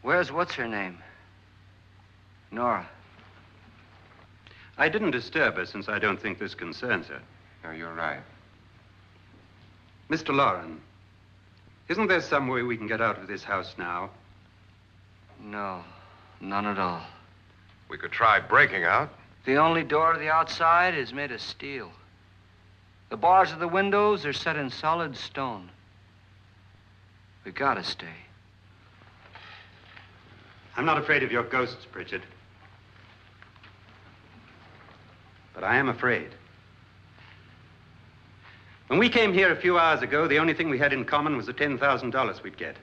Where's what's-her-name? Nora. I didn't disturb her since I don't think this concerns her. No, you're right. Mr. Loren, isn't there some way we can get out of this house now? No, none at all. We could try breaking out. The only door to the outside is made of steel. The bars of the windows are set in solid stone. We gotta stay. I'm not afraid of your ghosts, Pritchard. But I am afraid. When we came here a few hours ago, the only thing we had in common was the $10,000 we'd get.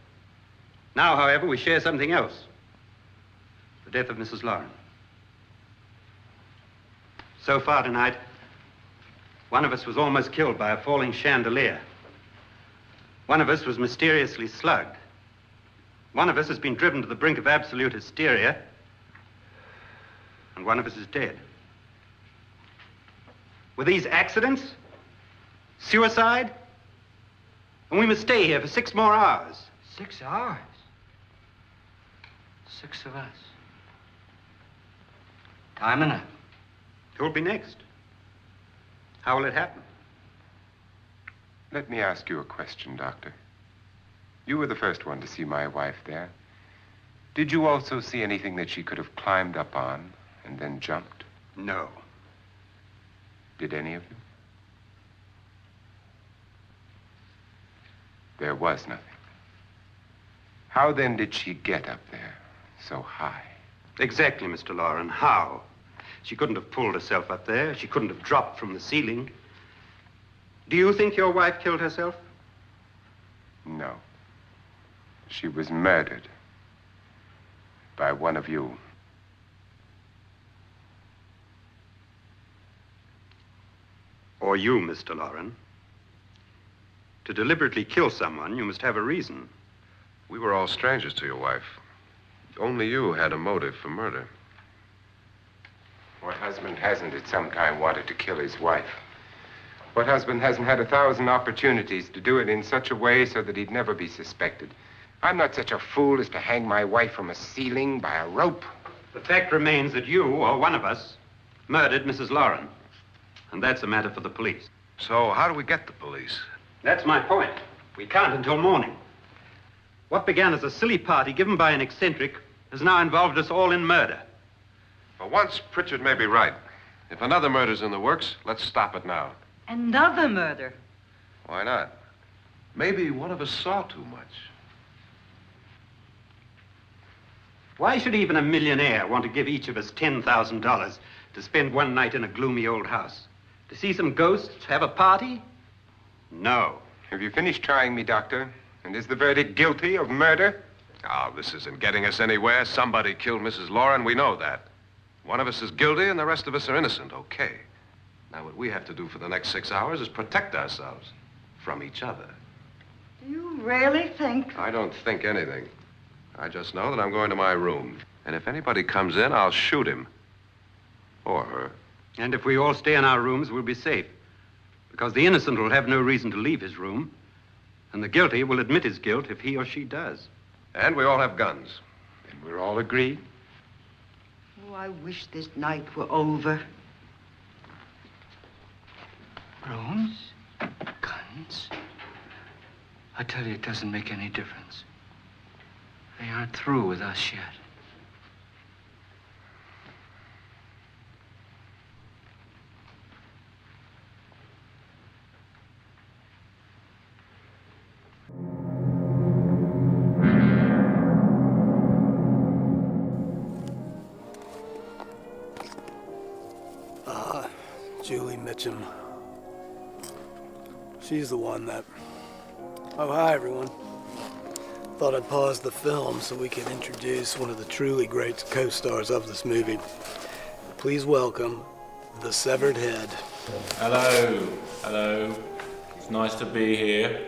Now, however, we share something else. The death of Mrs. Loren. So far tonight, one of us was almost killed by a falling chandelier. One of us was mysteriously slugged. One of us has been driven to the brink of absolute hysteria, and one of us is dead. Were these accidents? Suicide? And we must stay here for 6 more hours. 6 hours? 6 of us. Time enough. Who'll be next? How will it happen? Let me ask you a question, Doctor. You were the first one to see my wife there. Did you also see anything that she could have climbed up on and then jumped? No. Did any of you? There was nothing. How then did she get up there so high? Exactly, Mr. Loren. How? She couldn't have pulled herself up there. She couldn't have dropped from the ceiling. Do you think your wife killed herself? No. She was murdered by one of you. Or you, Mr. Loren. To deliberately kill someone, you must have a reason. We were all strangers to your wife. Only you had a motive for murder. What husband hasn't at some time wanted to kill his wife? What husband hasn't had 1,000 opportunities to do it in such a way so that he'd never be suspected? I'm not such a fool as to hang my wife from a ceiling by a rope. The fact remains that you, or one of us, murdered Mrs. Loren. And that's a matter for the police. So how do we get the police? That's my point. We can't until morning. What began as a silly party given by an eccentric has now involved us all in murder. For once, Pritchard may be right. If another murder's in the works, let's stop it now. Another murder? Why not? Maybe one of us saw too much. Why should even a millionaire want to give each of us $10,000 to spend one night in a gloomy old house? To see some ghosts, have a party? No. Have you finished trying me, Doctor? And is the verdict guilty of murder? Oh, this isn't getting us anywhere. Somebody killed Mrs. Loren. We know that. One of us is guilty and the rest of us are innocent. Okay. Now, what we have to do for the next 6 hours is protect ourselves from each other. Do you really think? I don't think anything. I just know that I'm going to my room. And if anybody comes in, I'll shoot him. Or her. And if we all stay in our rooms, we'll be safe. Because the innocent will have no reason to leave his room. And the guilty will admit his guilt if he or she does. And we all have guns. And we're all agreed? Oh, I wish this night were over. Brooms? Guns? I tell you, it doesn't make any difference. They aren't through with us yet. Julie Mitchum. She's the one that... Oh, hi, everyone. Thought I'd pause the film so we could introduce one of the truly great co-stars of this movie. Please welcome the Severed Head. Hello. Hello. It's nice to be here.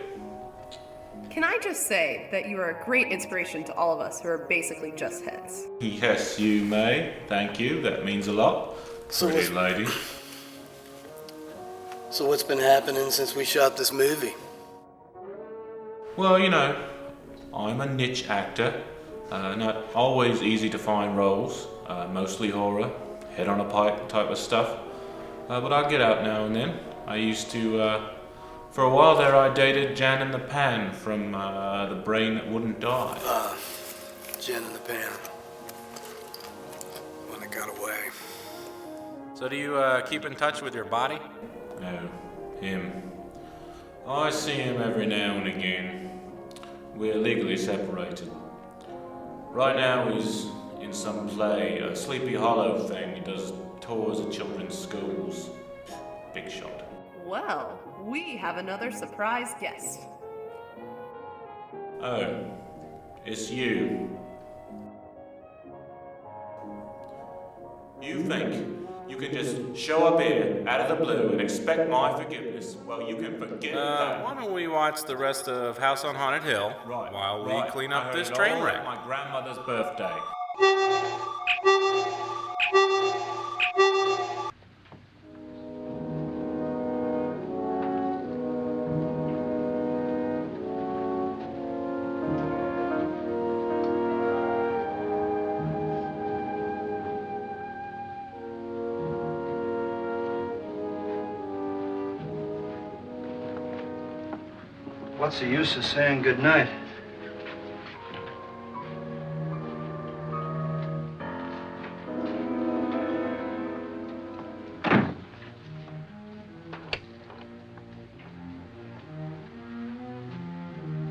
Can I just say that you are a great inspiration to all of us who are basically just heads? Yes, you may. Thank you. That means a lot. Pretty lady. So what's been happening since we shot this movie? Well, you know, I'm a niche actor. Not always easy to find roles. Mostly horror, head on a pike type of stuff. But I get out now and then. I used to, for a while there I dated Jan in the Pan from The Brain That Wouldn't Die. Jan in the Pan. When it got away. So do you keep in touch with your body? No, him. I see him every now and again. We're legally separated. Right now he's in some play, a Sleepy Hollow thing. He does tours of children's schools. Big shot. Well, we have another surprise guest. Oh, it's you. You think you can just show up here out of the blue and expect my forgiveness? Well, you can forget that. Why don't we watch the rest of House on Haunted Hill while we clean up this train wreck? My grandmother's birthday. What's the use of saying goodnight?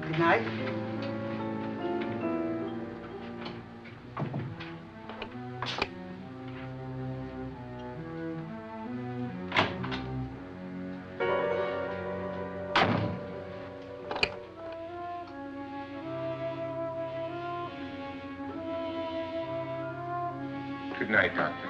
Good night. Good night, Doctor.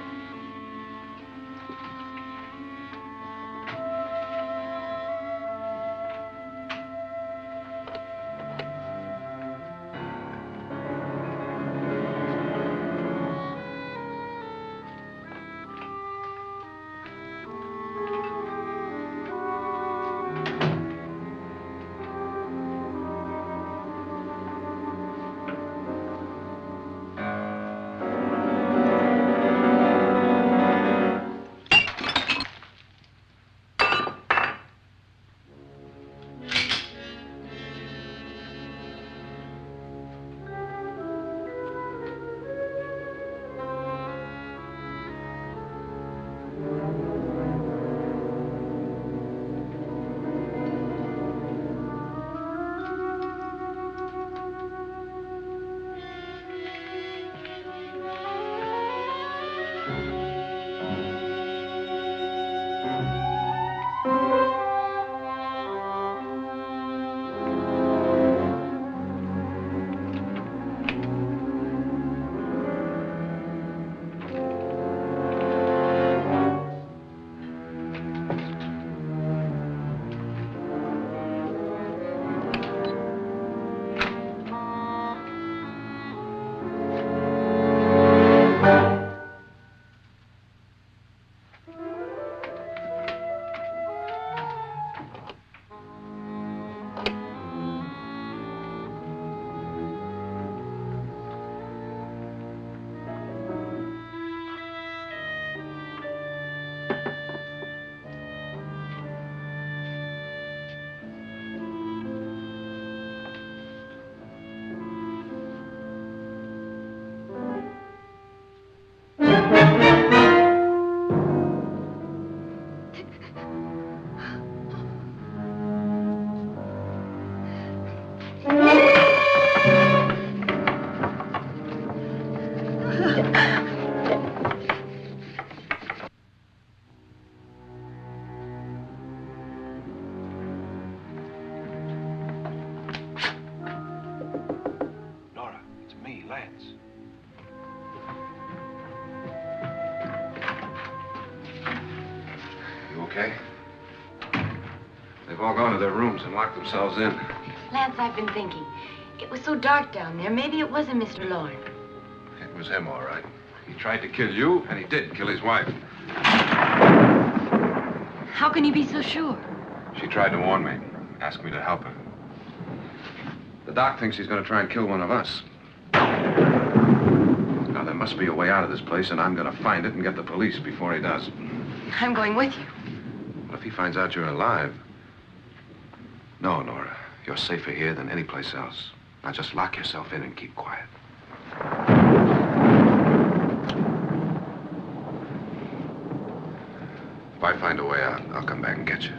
Nora, it's me, Lance. You okay? They've all gone to their rooms and locked themselves in. Lance, I've been thinking. It was so dark down there. Maybe it wasn't Mr. Lorne. It was him, all right. He tried to kill you, and he did kill his wife. How can you be so sure? She tried to warn me, asked me to help her. The doc thinks he's going to try and kill one of us. Now, there must be a way out of this place, and I'm going to find it and get the police before he does. I'm going with you. What if he finds out you're alive? No, Nora. You're safer here than any place else. Now just lock yourself in and keep quiet. If I find a way out, I'll come back and get you.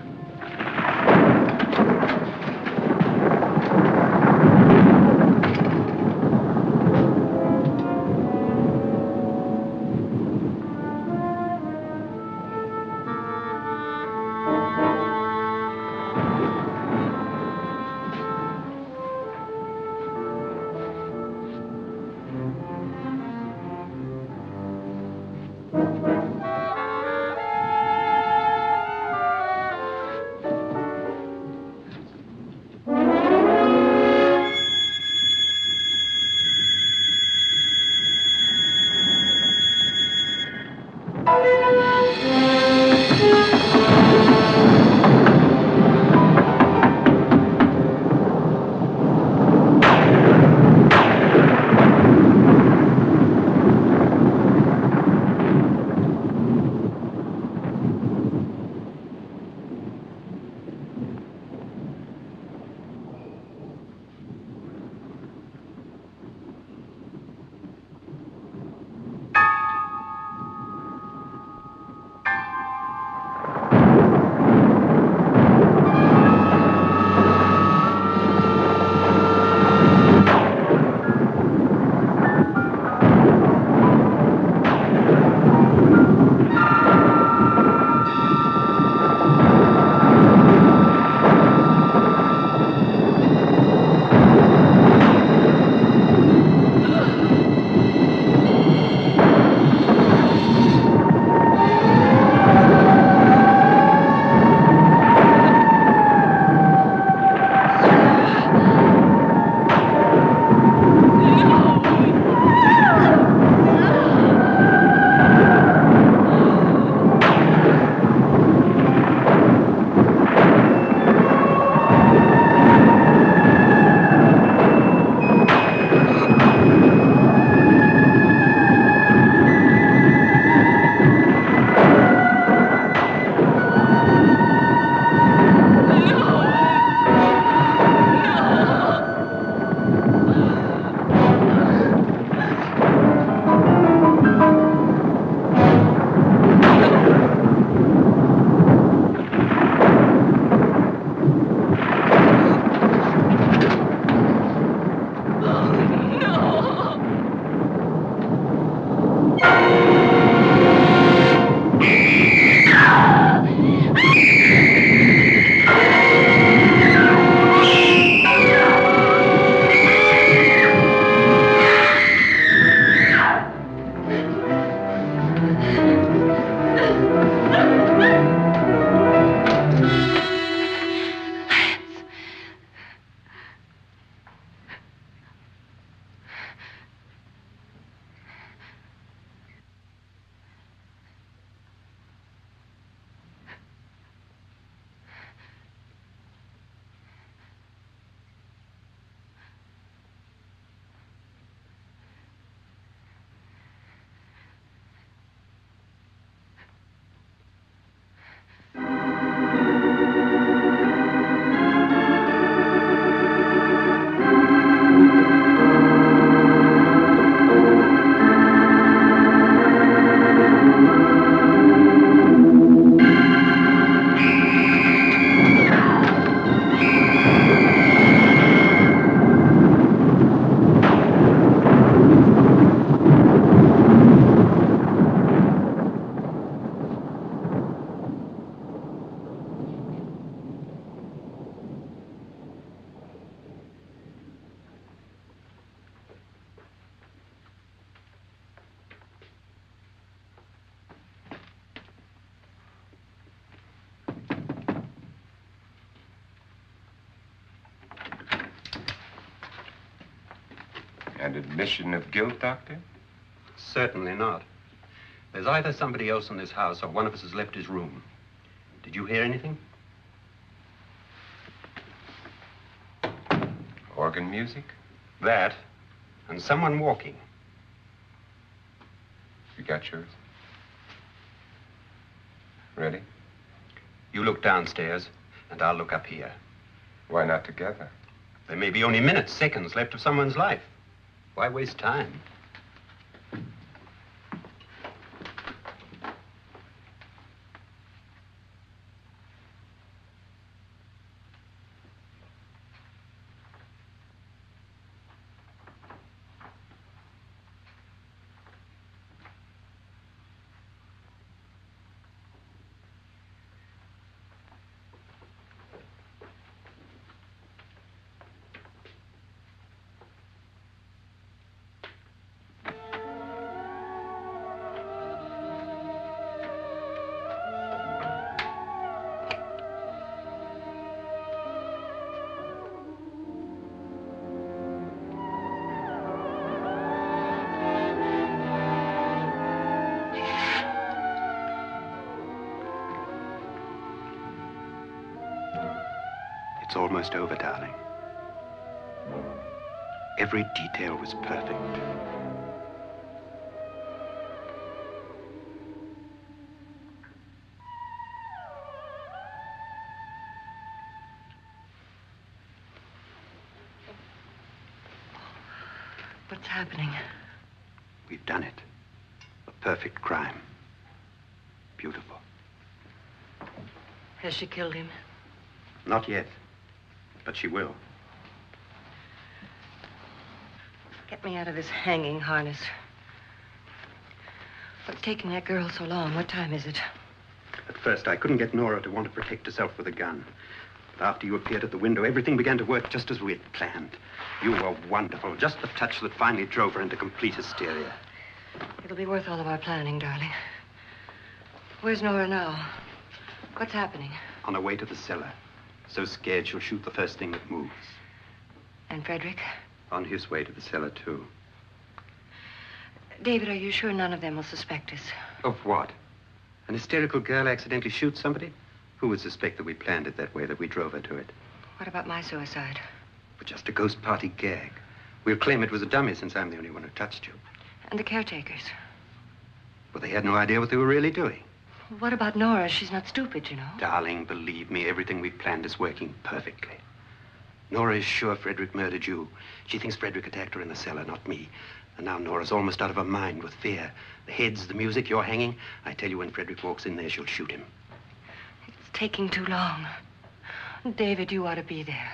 An admission of guilt, Doctor? Certainly not. There's either somebody else in this house or one of us has left his room. Did you hear anything? Organ music? That, and someone walking. You got yours? Ready? You look downstairs, and I'll look up here. Why not together? There may be only minutes, seconds left of someone's life. Why waste time? It's almost over, darling. Every detail was perfect. What's happening? We've done it. A perfect crime. Beautiful. Has she killed him? Not yet, but she will. Get me out of this hanging harness. What's taking that girl so long? What time is it? At first, I couldn't get Nora to want to protect herself with a gun. But after you appeared at the window, everything began to work just as we had planned. You were wonderful. Just the touch that finally drove her into complete hysteria. It'll be worth all of our planning, darling. Where's Nora now? What's happening? On her way to the cellar. So scared she'll shoot the first thing that moves. And Frederick? On his way to the cellar, too. David, are you sure none of them will suspect us? Of what? An hysterical girl accidentally shoots somebody? Who would suspect that we planned it that way, that we drove her to it? What about my suicide? But just a ghost party gag. We'll claim it was a dummy since I'm the only one who touched you. And the caretakers? Well, they had no idea what they were really doing. What about Nora? She's not stupid, you know. Darling, believe me, everything we've planned is working perfectly. Nora is sure Frederick murdered you. She thinks Frederick attacked her in the cellar, not me. And now Nora's almost out of her mind with fear. The heads, the music, you're hanging. I tell you, when Frederick walks in there, she'll shoot him. It's taking too long. David, you ought to be there.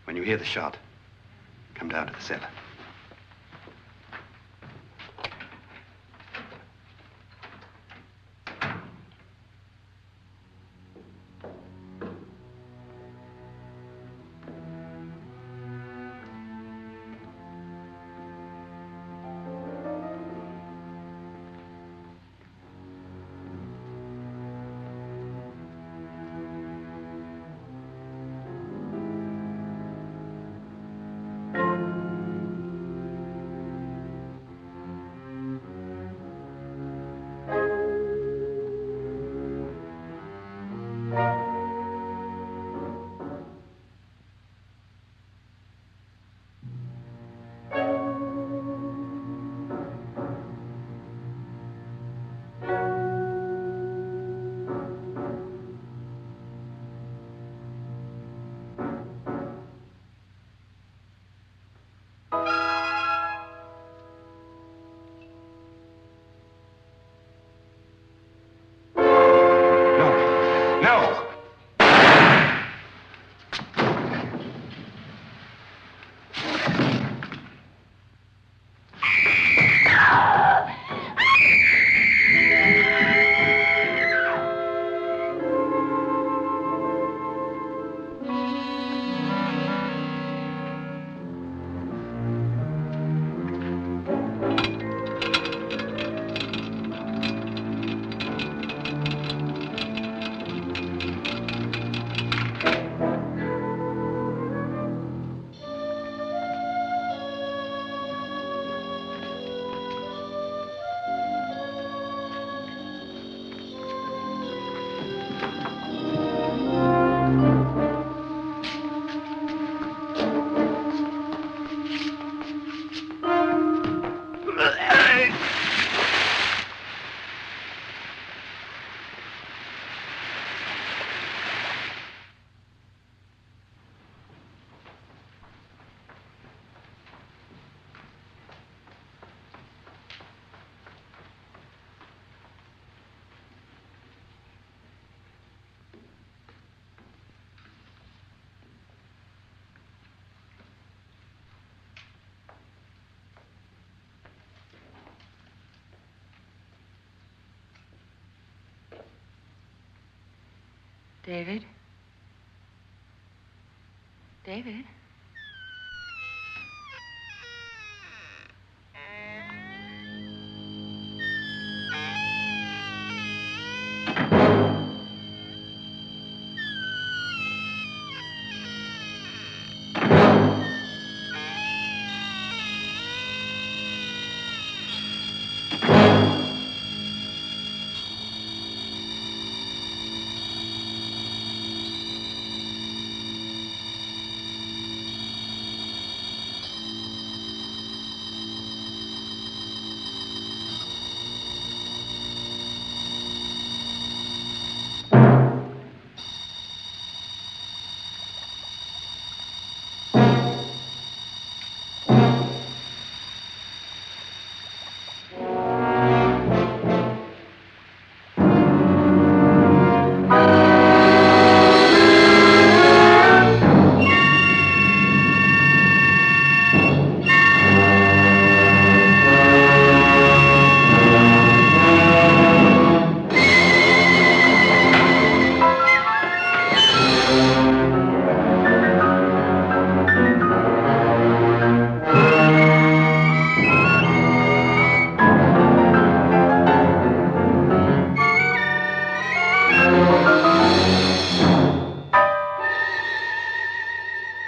When you hear the shot, come down to the cellar. David? David?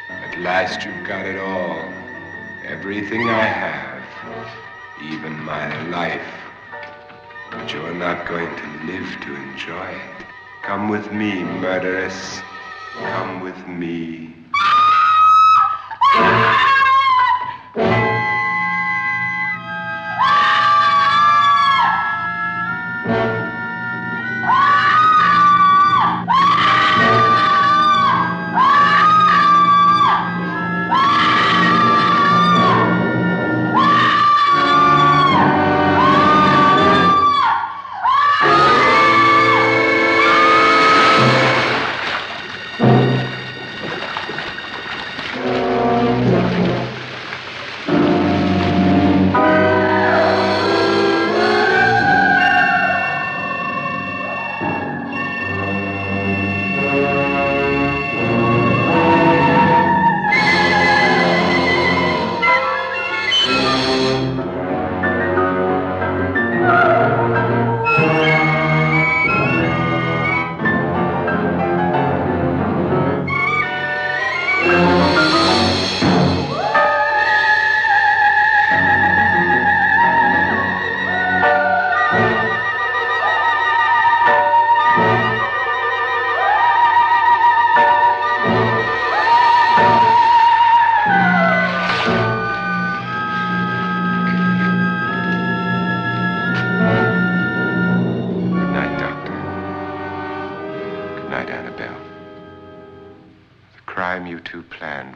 At last you've got it all. Everything I have. Even my life. But you're not going to live to enjoy it. Come with me, murderess. Come with me.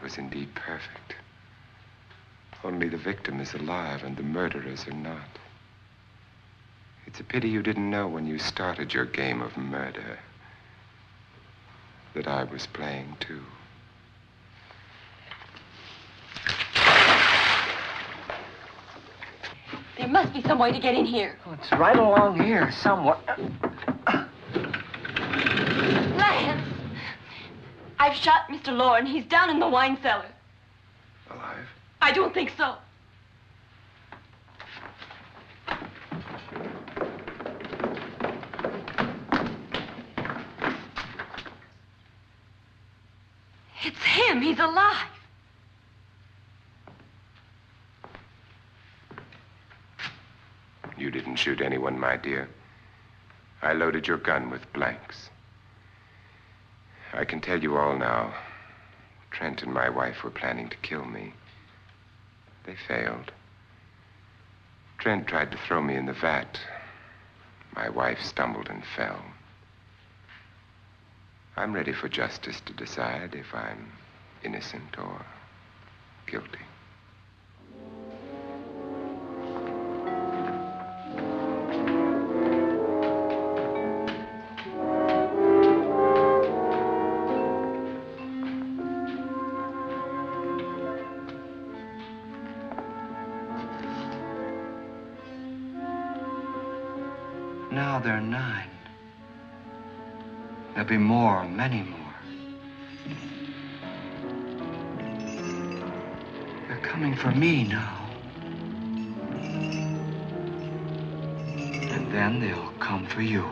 Was indeed perfect. Only the victim is alive and the murderers are not. It's a pity you didn't know when you started your game of murder that I was playing too. There must be some way to get in here. Oh, it's right along here, somewhere. Lance! I've shot Mr. Loren. He's down in the wine cellar. Alive? I don't think so. It's him. He's alive. You didn't shoot anyone, my dear. I loaded your gun with blanks. I can tell you all now. Trent and my wife were planning to kill me. They failed. Trent tried to throw me in the vat. My wife stumbled and fell. I'm ready for justice to decide if I'm innocent or guilty. Now there are 9. There'll be more, many more. They're coming for me now. And then they'll come for you.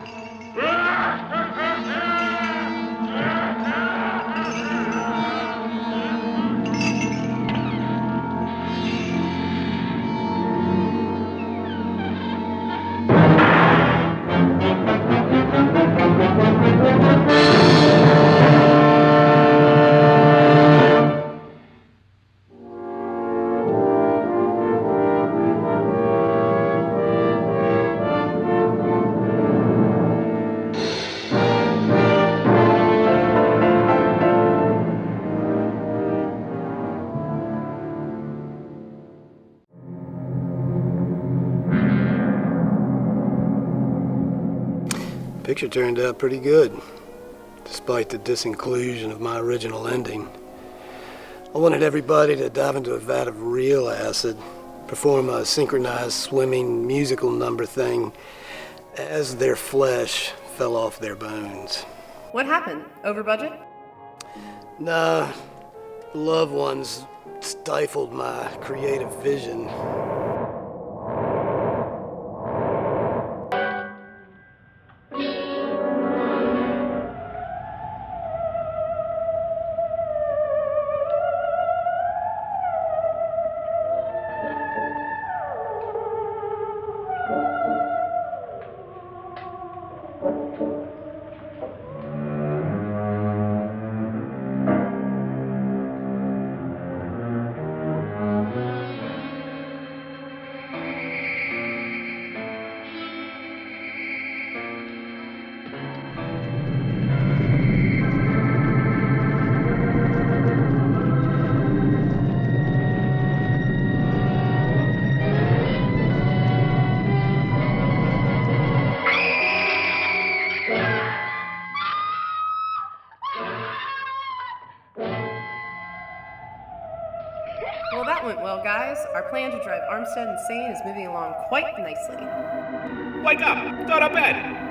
Picture turned out pretty good, despite the disinclusion of my original ending. I wanted everybody to dive into a vat of real acid, perform a synchronized swimming musical number thing as their flesh fell off their bones. What happened? Over budget? Nah, loved ones stifled my creative vision. Well, that went well, guys. Our plan to drive Armstead insane is moving along quite nicely. Wake up! Go to bed!